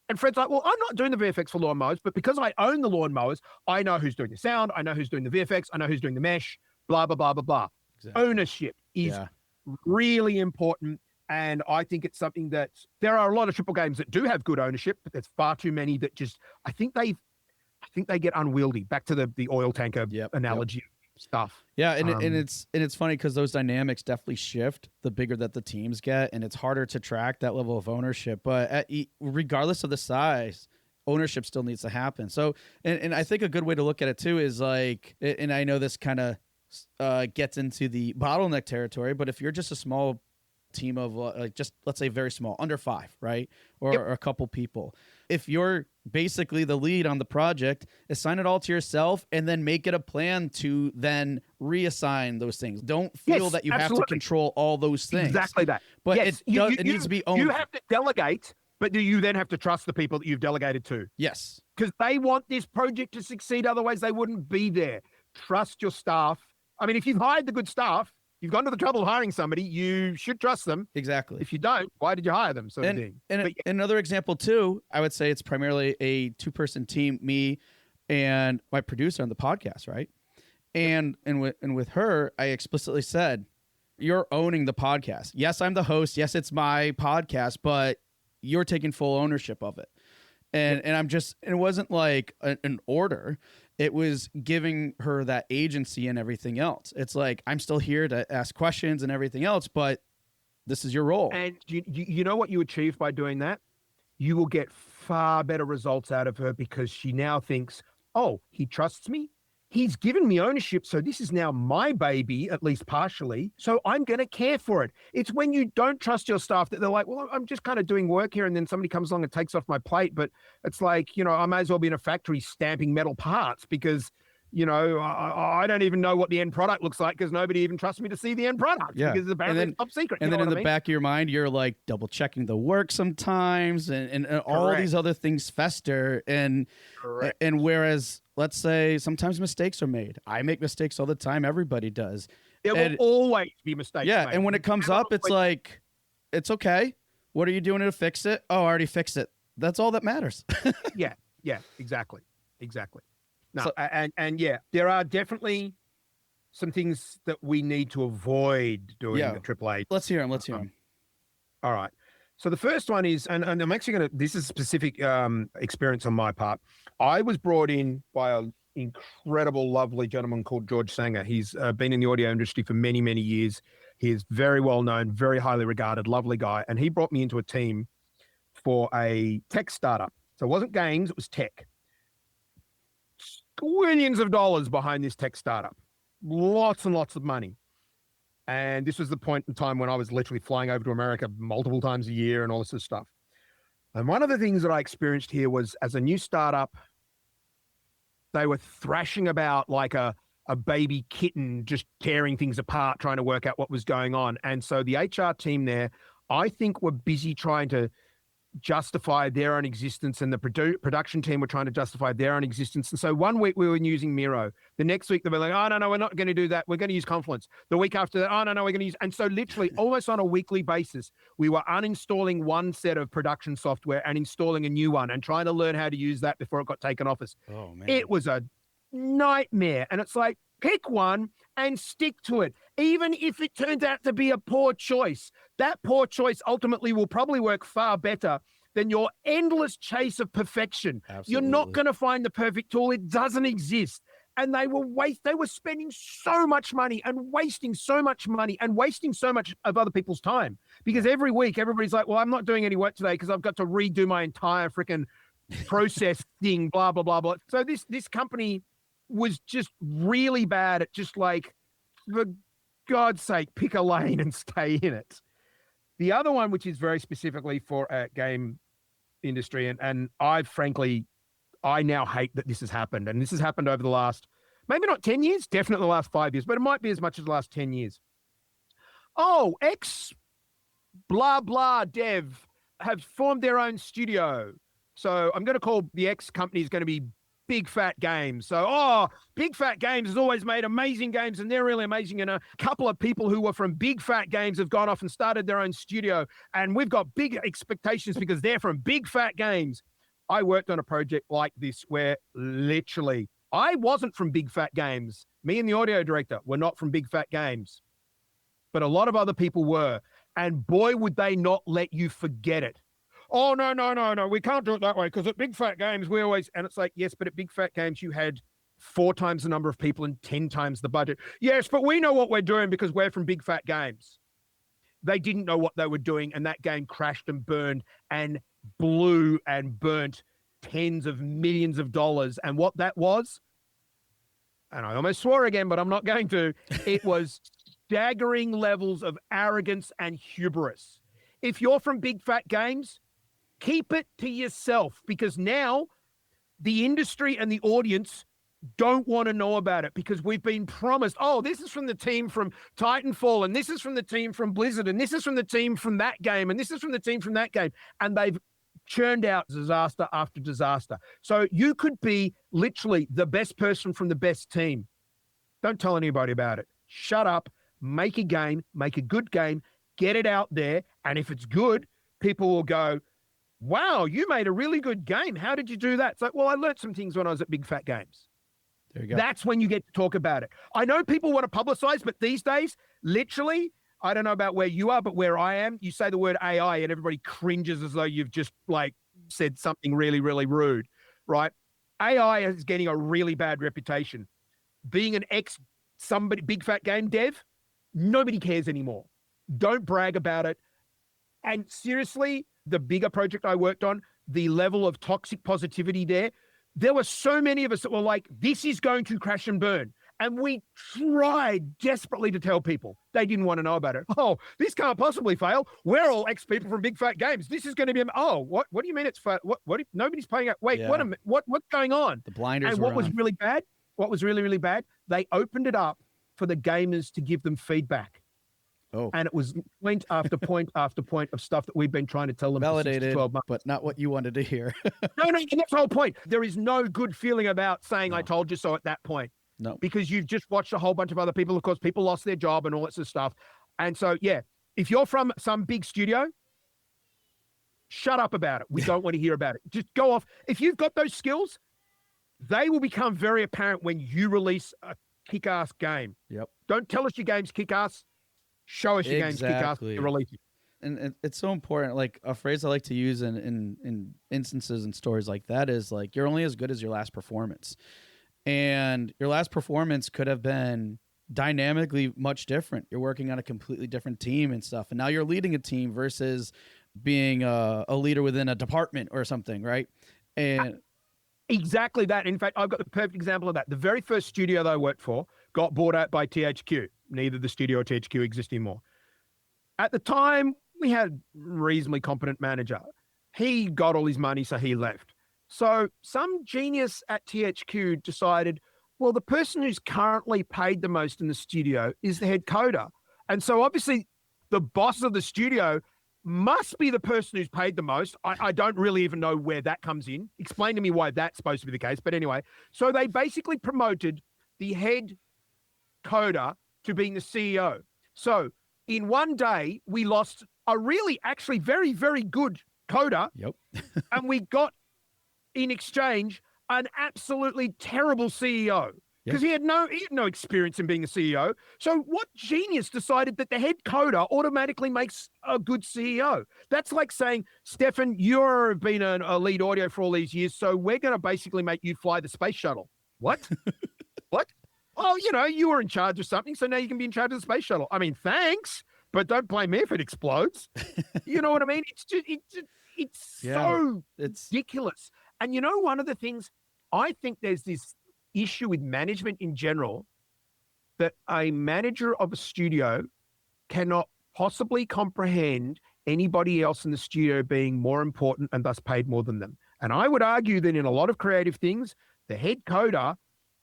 And Fred's like, well, I'm not doing the VFX for lawnmowers, but because I own the lawnmowers, I know who's doing the sound. I know who's doing the VFX. I know who's doing the mesh, blah, blah, blah, blah, blah. Exactly. Ownership is really important. And I think it's something that there are a lot of triple games that do have good ownership, but there's far too many that just, I think they get unwieldy. Back to the oil tanker analogy stuff. Yeah. And it's funny because those dynamics definitely shift the bigger that the teams get, and it's harder to track that level of ownership. But regardless of the size, ownership still needs to happen. So, and I think a good way to look at it too is like, and I know this kind of gets into the bottleneck territory, but if you're just a small team of like just let's say very small, under 5, right? Or a couple people. If you're basically the lead on the project, assign it all to yourself and then make it a plan to then reassign those things. Don't feel that you have to control all those things. Exactly that. But it needs to be owned. You have to delegate, but do you then have to trust the people that you've delegated to? Yes. Because they want this project to succeed. Otherwise, they wouldn't be there. Trust your staff. I mean, if you've hired the good staff, you've gone to the trouble of hiring somebody, you should trust them. Exactly. If you don't, why did you hire them? Another example too, I would say it's primarily a 2-person team, me and my producer on the podcast, right? And with her, I explicitly said, you're owning the podcast. Yes, I'm the host. Yes, it's my podcast, but you're taking full ownership of it. And I'm just, it wasn't like an order. It was giving her that agency and everything else. It's like, I'm still here to ask questions and everything else, but this is your role. And you know what you achieve by doing that? You will get far better results out of her because she now thinks, oh, he trusts me. He's given me ownership. So this is now my baby, at least partially. So I'm going to care for it. It's when you don't trust your staff that they're like, well, I'm just kind of doing work here. And then somebody comes along and takes off my plate. But it's like, I may as well be in a factory stamping metal parts because, I don't even know what the end product looks like because nobody even trusts me to see the end product because apparently it's top secret. And then in the back of your mind, you're like double checking the work sometimes and all these other things fester. And whereas, let's say sometimes mistakes are made. I make mistakes all the time. Everybody does. There will always be mistakes made. And when it comes up, it's like, it's okay. What are you doing to fix it? Oh, I already fixed it. That's all that matters. Yeah, exactly. No, and there are definitely some things that we need to avoid doing at AAA. Let's hear them. All right. So the first one is, and I'm actually this is a specific experience on my part. I was brought in by an incredible, lovely gentleman called George Sanger. He's been in the audio industry for many, many years. He is very well known, very highly regarded, lovely guy. And he brought me into a team for a tech startup. So it wasn't games, it was tech. Millions of dollars behind this tech startup. Lots and lots of money. And this was the point in time when I was literally flying over to America multiple times a year and all this sort of stuff. And one of the things that I experienced here was as a new startup, they were thrashing about like a baby kitten, just tearing things apart, trying to work out what was going on. And so the HR team there, I think, were busy trying to justify their own existence, and the production team were trying to justify their own existence. And so one week we were using Miro. The next week they were like, oh, no, we're not going to do that. We're going to use Confluence. The week after that, oh, no, we're going to use. And so literally almost on a weekly basis, we were uninstalling one set of production software and installing a new one and trying to learn how to use that before it got taken off us. Oh, man. It was a nightmare. And it's like, pick one and stick to it. Even if it turns out to be a poor choice, that poor choice ultimately will probably work far better than your endless chase of perfection. Absolutely. You're not going to find the perfect tool. It doesn't exist. And they were spending so much money and wasting so much money and wasting so much of other people's time because every week everybody's like, well, I'm not doing any work today because I've got to redo my entire freaking process thing, blah, blah, blah, blah. So this company was just really bad at just like, for God's sake, pick a lane and stay in it. The other one, which is very specifically for a game industry, and I now hate that this has happened. And this has happened over the last, maybe not 10 years, definitely the last 5 years, but it might be as much as the last 10 years. Oh, X blah, blah dev have formed their own studio. So I'm going to call the X company is going to be Big Fat Games. So, Big Fat Games has always made amazing games and they're really amazing. And a couple of people who were from Big Fat Games have gone off and started their own studio. And we've got big expectations because they're from Big Fat Games. I worked on a project like this where literally I wasn't from Big Fat Games. Me and the audio director were not from Big Fat Games, but a lot of other people were. And boy, would they not let you forget it. Oh, no, we can't do it that way because at Big Fat Games, we always, and it's like, yes, but at Big Fat Games, you had 4 times the number of people and 10 times the budget. Yes, but we know what we're doing because we're from Big Fat Games. They didn't know what they were doing, and that game crashed and burned and blew and burnt tens of millions of dollars. And what that was, and I almost swore again, but I'm not going to, it was staggering levels of arrogance and hubris. If you're from Big Fat Games, keep it to yourself because now the industry and the audience don't want to know about it because we've been promised, oh, this is from the team from Titanfall and this is from the team from Blizzard and this is from the team from that game and this is from the team from that game. And they've churned out disaster after disaster. So you could be literally the best person from the best team. Don't tell anybody about it. Shut up, make a game, make a good game, get it out there. And if it's good, people will go, wow, you made a really good game. How did you do that? It's like, well, I learned some things when I was at Big Fat Games. There you go. That's when you get to talk about it. I know people want to publicize, but these days, literally, I don't know about where you are, but where I am, you say the word AI and everybody cringes as though you've just like said something really, really rude, right? AI is getting a really bad reputation. Being an somebody big fat game dev, nobody cares anymore. Don't brag about it. And seriously, the bigger project I worked on, the level of toxic positivity there were so many of us that were like, this is going to crash and burn. And we tried desperately to tell people. They didn't want to know about it. Oh, this can't possibly fail. We're all ex-people from Big Fat Games. This is going to be, what do you mean it's fat? What nobody's paying out. Wait, Yeah. what's going on? The blinders And were what was on. really bad, what was really, really bad, they opened it up for the gamers to give them feedback. Oh, And it was point after point after point of stuff that we've been trying to tell them for 6 to validated, 12 months. but not what you wanted to hear. No, and that's the whole point. There is no good feeling about saying, No. I told you so at that point. No. Because you've just watched a whole bunch of other people. Of course, people lost their job and all that sort of stuff. And so, yeah, if you're from some big studio, shut up about it. We don't want to hear about it. Just go off. If you've got those skills, they will become very apparent when you release a kick-ass game. Yep. Don't tell us your game's kick-ass. Show us your game's kick-ass. Exactly. You release it. And it's so important. Like a phrase I like to use in instances and stories like that is like, you're only as good as your last performance. And your last performance could have been dynamically much different. You're working on a completely different team and stuff. And now you're leading a team versus being a leader within a department or something, right? And exactly that. In fact, I've got the perfect example of that. The very first studio that I worked for got bought out by THQ. Neither the studio or THQ exist anymore. At the time, we had a reasonably competent manager. He got all his money, so he left. So some genius at THQ decided, well, the person who's currently paid the most in the studio is the head coder. And so obviously the boss of the studio must be the person who's paid the most. I don't really even know where that comes in. Explain to me why that's supposed to be the case. But anyway, so they basically promoted the head coder to being the CEO. So in one day, we lost a really actually very, very good coder. yep. And we got in exchange an absolutely terrible CEO because he had no experience in being a CEO. So what genius decided that the head coder automatically makes a good CEO? That's like saying, Stephan, you've been a lead audio for all these years, so we're going to basically make you fly the space shuttle. What? What? Oh, you were in charge of something, so now you can be in charge of the space shuttle. I mean, thanks, but don't blame me if it explodes. You know what I mean? It's so ridiculous. And one of the things, I think there's this issue with management in general, that a manager of a studio cannot possibly comprehend anybody else in the studio being more important and thus paid more than them. And I would argue that in a lot of creative things, the head coder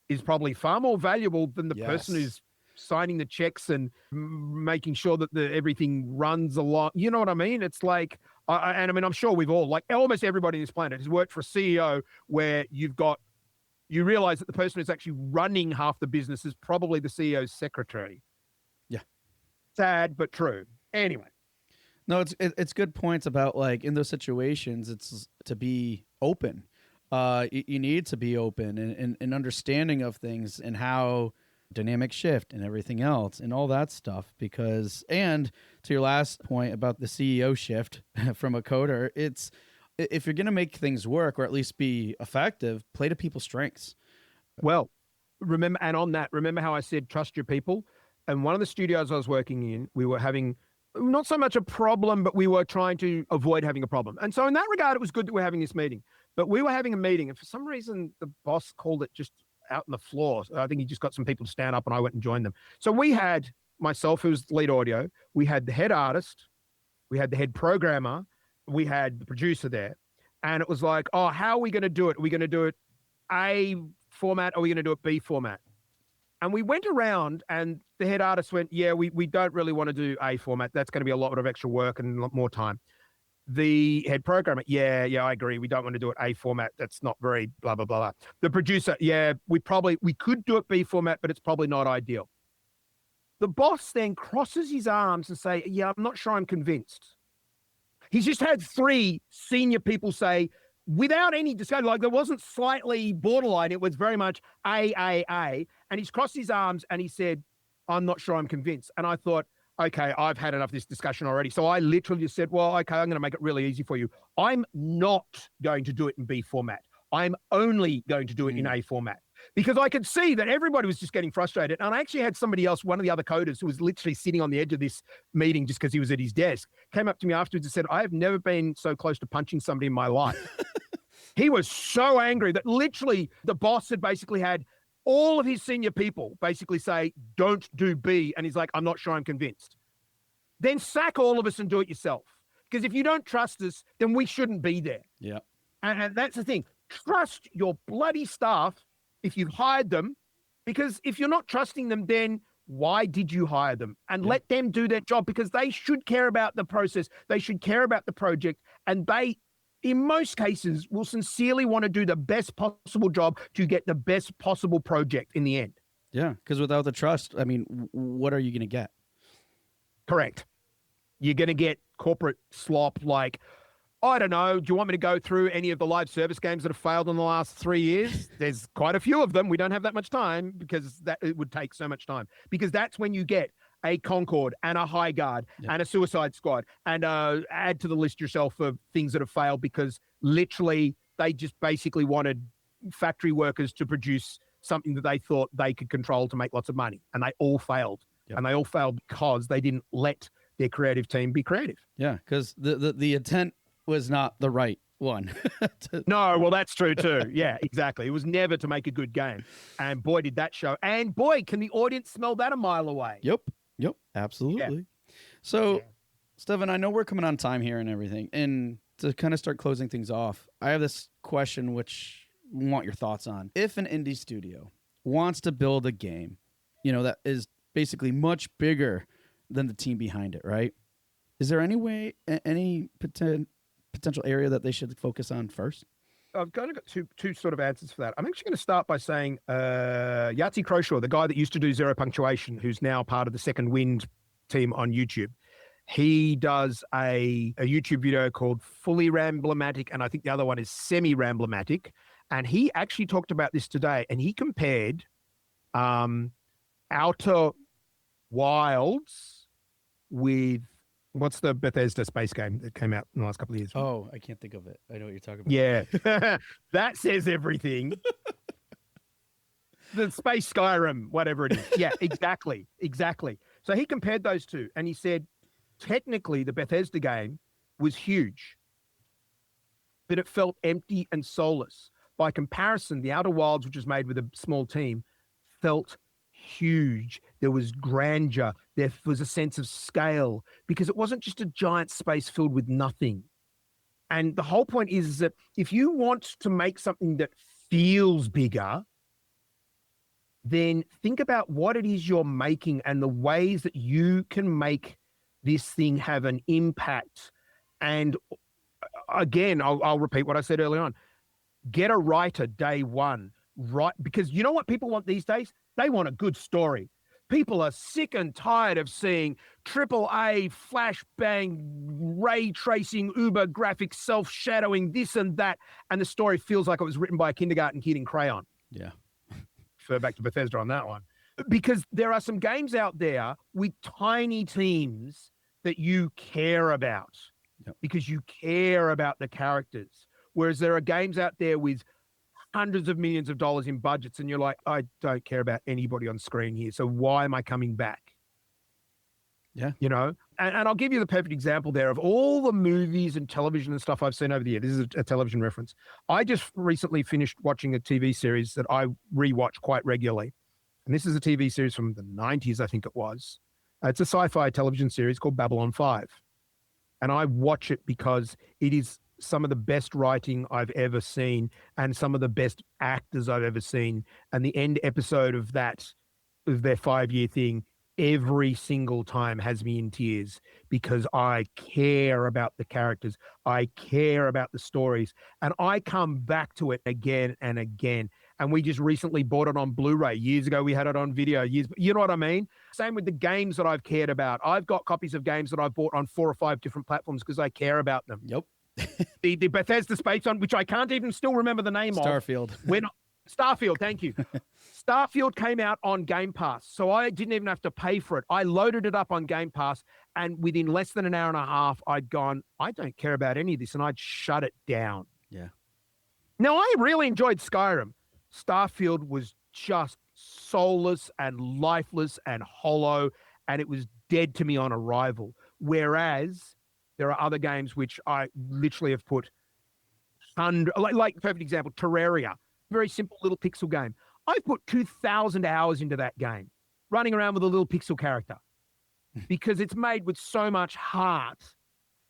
is probably far more valuable than the person who's signing the checks and making sure that everything runs along. You know what I mean? It's like, I'm sure we've all, like almost everybody on this planet has worked for a CEO where you realize that the person who's actually running half the business is probably the CEO's secretary. Yeah. Sad, but true. Anyway. No, it's good points about like in those situations, it's to be open. You need to be open and understanding of things and how dynamic shift and everything else and all that stuff. Because, and to your last point about the CEO shift from a coder, it's, if you're going to make things work or at least be effective, play to people's strengths. Well, remember how I said, trust your people? And one of the studios I was working in, we were having not so much a problem, but we were trying to avoid having a problem. And so in that regard, it was good that we're having this meeting. But we were having a meeting, and for some reason, the boss called it just out on the floor. I think he just got some people to stand up, and I went and joined them. So we had myself, who's lead audio. We had the head artist. We had the head programmer. We had the producer there. And it was like, oh, how are we going to do it? Are we going to do it A format? Or are we going to do it B format? And we went around, and the head artist went, yeah, we don't really want to do A format. That's going to be a lot of extra work and a lot more time. The head programmer, yeah, I agree. We don't want to do it A format. That's not very blah, blah, blah, blah. The producer, yeah, we could do it B format, but it's probably not ideal. The boss then crosses his arms and say, yeah, I'm not sure I'm convinced. He's just had 3 senior people say, without any discussion, like there wasn't slightly borderline, it was very much A. And he's crossed his arms and he said, I'm not sure I'm convinced. And I thought, okay, I've had enough of this discussion already. So I literally just said, well, okay, I'm going to make it really easy for you. I'm not going to do it in B format. I'm only going to do it in A format, because I could see that everybody was just getting frustrated. And I actually had somebody else, one of the other coders who was literally sitting on the edge of this meeting just because he was at his desk, came up to me afterwards and said, I have never been so close to punching somebody in my life. He was so angry that literally the boss had basically had all of his senior people basically say, don't do B. And he's like, I'm not sure I'm convinced. Then sack all of us and do it yourself. Because if you don't trust us, then we shouldn't be there. Yeah. And that's the thing. Trust your bloody staff if you hired them, because if you're not trusting them, then why did you hire them? And let them do their job, because they should care about the process. They should care about the project. And they, in most cases, will sincerely want to do the best possible job to get the best possible project in the end. Yeah, because without the trust, I mean, what are you going to get? Correct. You're going to get corporate slop like, I don't know, do you want me to go through any of the live service games that have failed in the last 3 years? There's quite a few of them. We don't have that much time, because it would take so much time. Because that's when you get a Concord and a High Guard and a Suicide Squad, and add to the list yourself of things that have failed, because literally they just basically wanted factory workers to produce something that they thought they could control to make lots of money. And they all failed. Yep. And they all failed because they didn't let their creative team be creative. Yeah, because the intent was not the right one. No, well, that's true too. Yeah, exactly. It was never to make a good game. And boy, did that show. And boy, can the audience smell that a mile away. Yep, absolutely. Yeah. So, Stephan, I know we're coming on time here and everything. And to kind of start closing things off, I have this question which I want your thoughts on. If an indie studio wants to build a game, that is basically much bigger than the team behind it, right? Is there any potential area that they should focus on first? I've kind of got two sort of answers for that. I'm actually going to start by saying Yahtzee Croshaw, the guy that used to do Zero Punctuation, who's now part of the Second Wind team on YouTube. He does a YouTube video called Fully Ramblematic, and I think the other one is Semi Ramblematic. And he actually talked about this today, and he compared Outer Wilds with, what's the Bethesda space game that came out in the last couple of years? Oh, I can't think of it. I know what you're talking about. Yeah. That says everything. The space Skyrim, whatever it is. Yeah, exactly. So he compared those two, and he said, technically, the Bethesda game was huge, but it felt empty and soulless. By comparison, the Outer Wilds, which was made with a small team, felt huge. There was grandeur. There was a sense of scale, because it wasn't just a giant space filled with nothing. And the whole point is that if you want to make something that feels bigger, then think about what it is you're making and the ways that you can make this thing have an impact. And again, I'll repeat what I said early on. Get a writer day one, right? Because you know what people want these days? They want a good story. People are sick and tired of seeing AAA, flashbang, ray tracing, uber graphics, self-shadowing, this and that, and the story feels like it was written by a kindergarten kid in crayon. Yeah. Refer back to Bethesda on that one. Because there are some games out there with tiny teams that you care about, because you care about the characters. Whereas there are games out there with hundreds of millions of dollars in budgets, and you're like, I don't care about anybody on screen here, so why am I coming back? Yeah. And I'll give you the perfect example there of all the movies and television and stuff I've seen over the year. This is a television reference. I just recently finished watching a TV series that I rewatch quite regularly. And this is a TV series from the 90s, I think it was. It's a sci-fi television series called Babylon 5. And I watch it because it is some of the best writing I've ever seen and some of the best actors I've ever seen. And the end episode of their 5-year thing, every single time has me in tears, because I care about the characters. I care about the stories, and I come back to it again and again. And we just recently bought it on Blu-ray. Years ago, we had it on video. You know what I mean? Same with the games that I've cared about. I've got copies of games that I've bought on 4 or 5 different platforms because I care about them. Yep. the Bethesda space one, which I can't even still remember the name Starfield. of. Starfield, thank you. Starfield came out on Game Pass, so I didn't even have to pay for it. I loaded it up on Game Pass, and within less than an hour and a half, I'd gone, I don't care about any of this, and I'd shut it down. Yeah. Now, I really enjoyed Skyrim. Starfield was just soulless and lifeless and hollow, and it was dead to me on arrival. Whereas there are other games which I literally have put like perfect example, Terraria, very simple little pixel game. I've put 2,000 hours into that game, running around with a little pixel character, because it's made with so much heart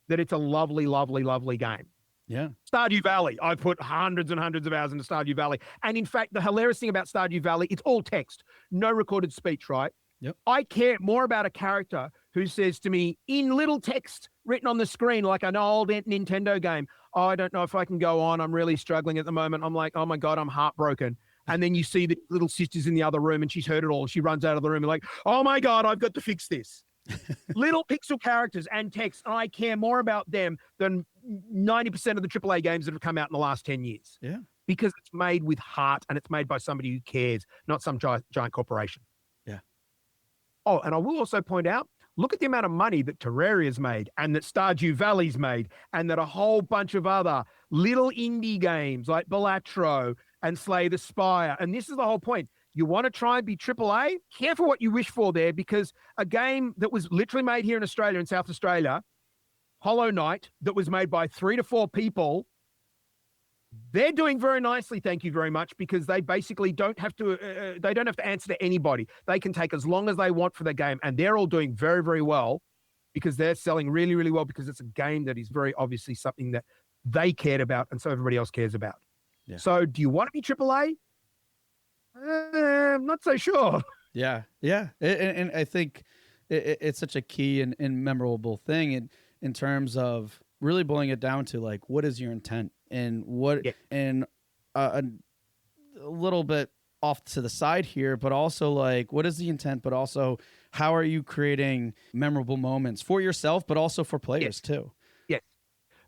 that it's a lovely, lovely, lovely game. Yeah. Stardew Valley, I've put hundreds and hundreds of hours into Stardew Valley. And in fact, the hilarious thing about Stardew Valley, it's all text, no recorded speech, right? Yep. I care more about a character who says to me in little text written on the screen, like an old Nintendo game, oh, I don't know if I can go on. I'm really struggling at the moment. I'm like, oh my God, I'm heartbroken. And then you see the little sister's in the other room and she's heard it all. She runs out of the room and like, oh my God, I've got to fix this. Little pixel characters and text. I care more about them than 90% of the AAA games that have come out in the last 10 years. Yeah. Because it's made with heart and it's made by somebody who cares, not some giant corporation. Yeah. Oh, and I will also point out, look at the amount of money that Terraria's made and that Stardew Valley's made and that a whole bunch of other little indie games like Balatro and Slay the Spire. And this is the whole point. You want to try and be AAA? Careful what you wish for there, because a game that was literally made here in Australia, in South Australia, Hollow Knight, that was made by 3 to 4 people, they're doing very nicely, thank you very much, because they basically don't have to answer to anybody. They can take as long as they want for their game, and they're all doing very, very well because they're selling really, really well, because it's a game that is very obviously something that they cared about and so everybody else cares about. Yeah. So do you want to be AAA? I'm not so sure. Yeah, yeah. And I think it's such a key and memorable thing in terms of really boiling it down to, like, what is your intent and what, and a little bit off to the side here, but also, like, what is the intent, but also how are you creating memorable moments for yourself, but also for players too? Yes.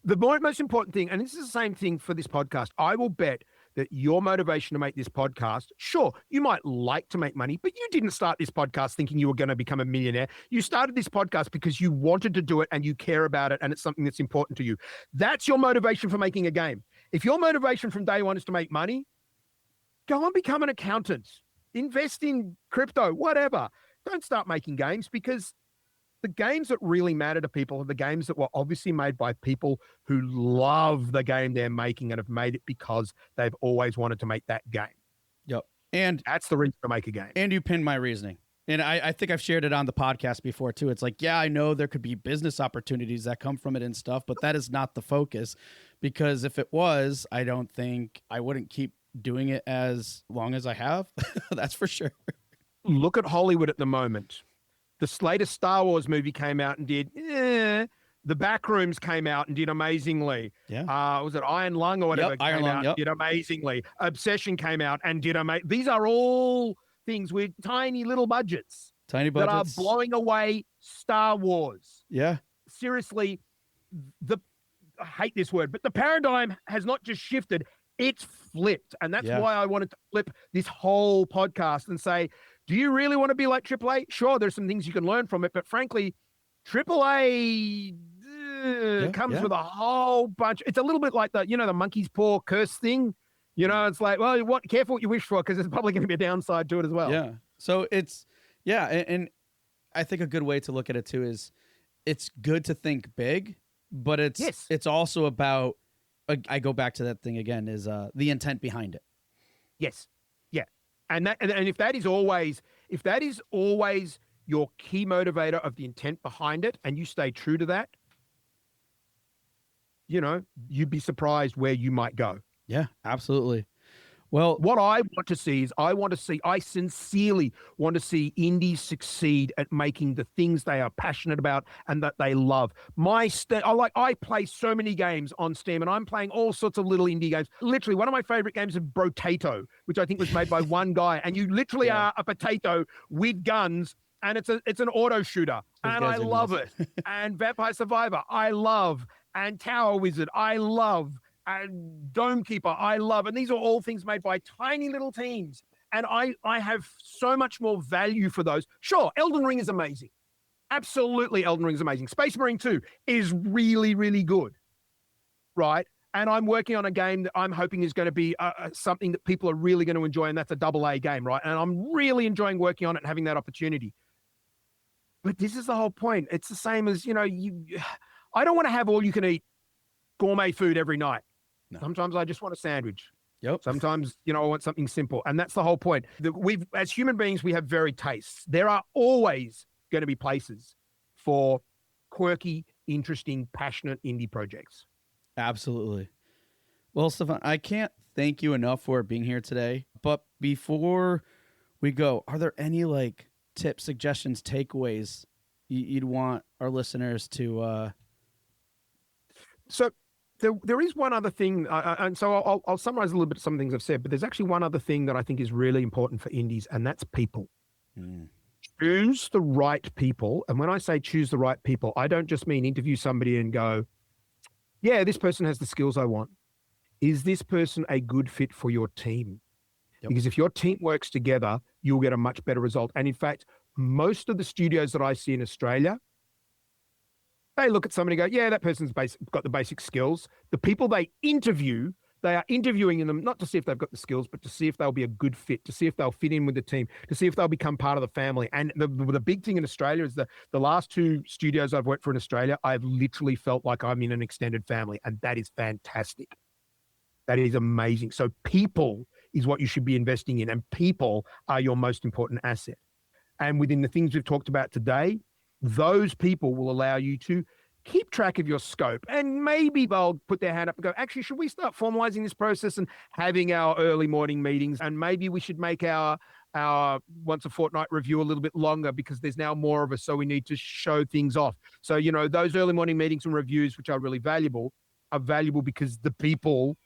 The most important thing, and this is the same thing for this podcast, I will bet that your motivation to make this podcast, sure, you might like to make money, but you didn't start this podcast thinking you were going to become a millionaire. You started this podcast because you wanted to do it and you care about it and it's something that's important to you. That's your motivation for making a game. If your motivation from day one is to make money, go and become an accountant, invest in crypto, whatever. Don't start making games, because the games that really matter to people are the games that were obviously made by people who love the game they're making and have made it because they've always wanted to make that game. Yep. And that's the reason to make a game. And you pinned my reasoning. And I think I've shared it on the podcast before too. It's like, yeah, I know there could be business opportunities that come from it and stuff, but that is not the focus, because if it was, I don't think I wouldn't keep doing it as long as I have. That's for sure. Look at Hollywood at the moment. The latest Star Wars movie came out and did, The Backrooms came out and did amazingly. Yeah. Was it Iron Lung or whatever? Yep, Iron Lung, did amazingly. Obsession came out and did amazing. These are all things with tiny little budgets. Tiny budgets. That are blowing away Star Wars. Yeah. Seriously, I hate this word, but the paradigm has not just shifted, it's flipped. And that's why I wanted to flip this whole podcast and say, do you really want to be like AAA? Sure, there's some things you can learn from it, but frankly, AAA comes with a whole bunch. It's a little bit like the monkey's paw curse thing. It's like, well, careful what you wish for, because there's probably going to be a downside to it as well. Yeah. So it's, and I think a good way to look at it too is it's good to think big, but it's also about, I go back to that thing again, is the intent behind it. Yes. Yeah. And if that is always your key motivator of the intent behind it, and you stay true to that, you'd be surprised where you might go. Yeah, absolutely. Well, what I want to see is I sincerely want to see indies succeed at making the things they are passionate about and that they love. I play so many games on Steam, and I'm playing all sorts of little indie games. Literally, one of my favorite games is Brotato, which I think was made by one guy, and you literally are a potato with guns, and it's an auto shooter, and I love it. And Vampire Survivor, I love, and Tower Wizard, I love. And Dome Keeper, I love. And these are all things made by tiny little teams. And I have so much more value for those. Sure, Elden Ring is amazing. Absolutely, Elden Ring is amazing. Space Marine 2 is really, really good, right? And I'm working on a game that I'm hoping is going to be something that people are really going to enjoy, and that's a AA game, right? And I'm really enjoying working on it and having that opportunity. But this is the whole point. It's the same as, I don't want to have all you can eat gourmet food every night. No. Sometimes I just want a sandwich. Yep. Sometimes, I want something simple. And that's the whole point. As human beings, we have varied tastes. There are always going to be places for quirky, interesting, passionate indie projects. Absolutely. Well, Stephan, I can't thank you enough for being here today. But before we go, are there any tips, suggestions, takeaways you'd want our listeners to? So there is one other thing, and so I'll summarize a little bit of some things I've said. But there's actually one other thing that I think is really important for indies, and that's people. Choose the right people. And when I say choose the right people, I don't just mean interview somebody and go, yeah, this person has the skills I want. Is this person a good fit for your team? Yep. Because if your team works together, you'll get a much better result. And in fact, most of the studios that I see in Australia, they look at somebody and go, yeah, that person's got the basic skills. The people they interview, they are interviewing them not to see if they've got the skills, but to see if they'll be a good fit, to see if they'll fit in with the team, to see if they'll become part of the family. And the big thing in Australia is the last 2 studios I've worked for in Australia, I've literally felt like I'm in an extended family, and that is fantastic. That is amazing. So people is what you should be investing in, and people are your most important asset. And within the things we've talked about today, those people will allow you to keep track of your scope, and maybe they'll put their hand up and go, actually, should we start formalizing this process and having our early morning meetings? And maybe we should make our once a fortnight review a little bit longer because there's now more of us. So we need to show things off. So, those early morning meetings and reviews, which are really valuable, are valuable because the people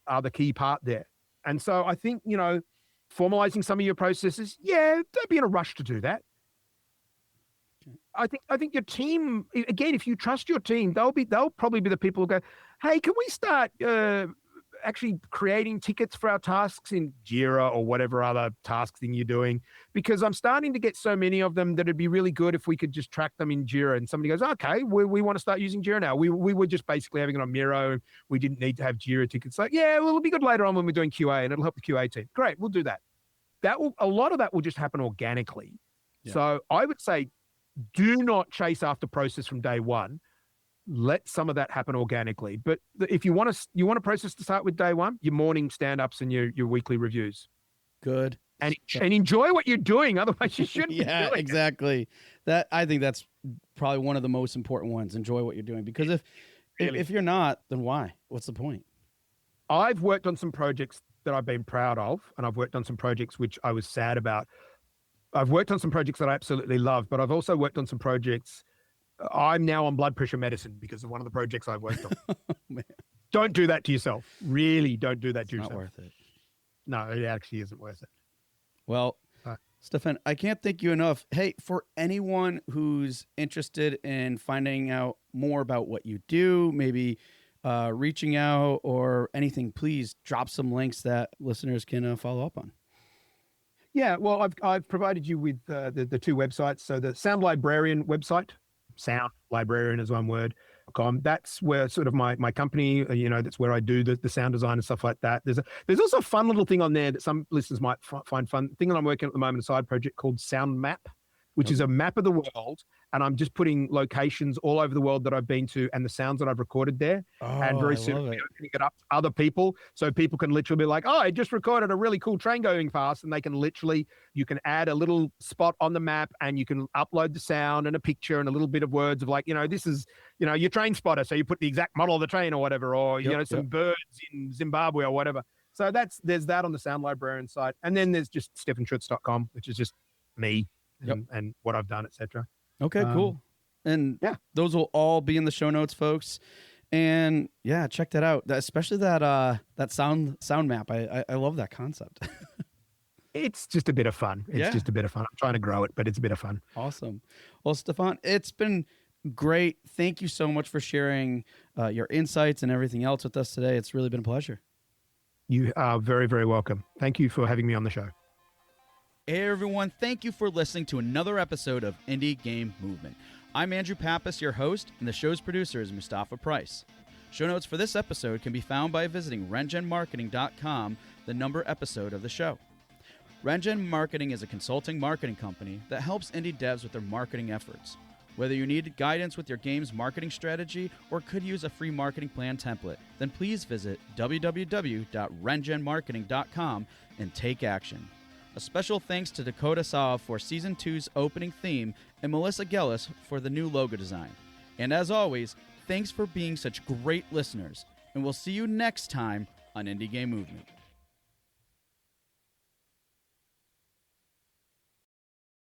are the key part there. And so I think, formalizing some of your processes, don't be in a rush to do that. I think your team, again, if you trust your team, they'll probably be the people who go, hey, can we start actually creating tickets for our tasks in Jira or whatever other task thing you're doing? Because I'm starting to get so many of them that it'd be really good if we could just track them in Jira. And somebody goes, okay, we want to start using Jira now. We were just basically having it on Miro. We didn't need to have Jira tickets. Like, yeah, well, it'll be good later on when we're doing QA and it'll help the QA team. Great, we'll do that. A lot of that will just happen organically. Yeah. So I would say, do not chase after process from day one. Let some of that happen organically. But if you want a process to start with day one, your morning stand-ups and your weekly reviews. Good. And enjoy what you're doing. Otherwise, you shouldn't be doing exactly. That I think that's probably one of the most important ones. Enjoy what you're doing. Because if you're not, then why? What's the point? I've worked on some projects that I've been proud of, and I've worked on some projects which I was sad about. I've worked on some projects that I absolutely love, but I've also worked on some projects. I'm now on blood pressure medicine because of one of the projects I've worked on. Oh, don't do that to yourself. Really don't do that to yourself. Not worth it. No, it actually isn't worth it. Well, Stephan, I can't thank you enough. Hey, for anyone who's interested in finding out more about what you do, maybe reaching out or anything, please drop some links that listeners can follow up on. Yeah, well, I've provided you with the 2 websites. So the Sound Librarian website, Sound Librarian is one word. That's where sort of my company, that's where I do the sound design and stuff like that. There's also a fun little thing on there that some listeners might find fun. The thing that I'm working on at the moment, a side project called Sound Map, which is a map of the world. And I'm just putting locations all over the world that I've been to and the sounds that I've recorded there. And very soon I'll be opening it up to other people. So people can literally be like, oh, I just recorded a really cool train going past. And they can you can add a little spot on the map and you can upload the sound and a picture and a little bit of words of this is, your train spotter. So you put the exact model of the train or whatever, or, some birds in Zimbabwe or whatever. So there's that on the Sound Librarian site. And then there's just stephanschutze.com, which is just me. And what I've done, etc. Okay, cool. And those will all be in the show notes, folks. And check that out. Especially that sound map. I love that concept. It's just a bit of fun. It's just a bit of fun. I'm trying to grow it, but it's a bit of fun. Awesome. Well, Stephan, it's been great. Thank you so much for sharing your insights and everything else with us today. It's really been a pleasure. You are very, very welcome. Thank you for having me on the show. Hey everyone, thank you for listening to another episode of Indie Game Movement. I'm Andrew Pappas, your host, and the show's producer is Mustafa Price. Show notes for this episode can be found by visiting rengenmarketing.com, the number episode of the show. Rengen Marketing is a consulting marketing company that helps indie devs with their marketing efforts. Whether you need guidance with your game's marketing strategy or could use a free marketing plan template, then please visit www.rengenmarketing.com and take action. A special thanks to Dakota Saw for Season 2's opening theme and Melissa Gellis for the new logo design. And as always, thanks for being such great listeners, and we'll see you next time on Indie Game Movement.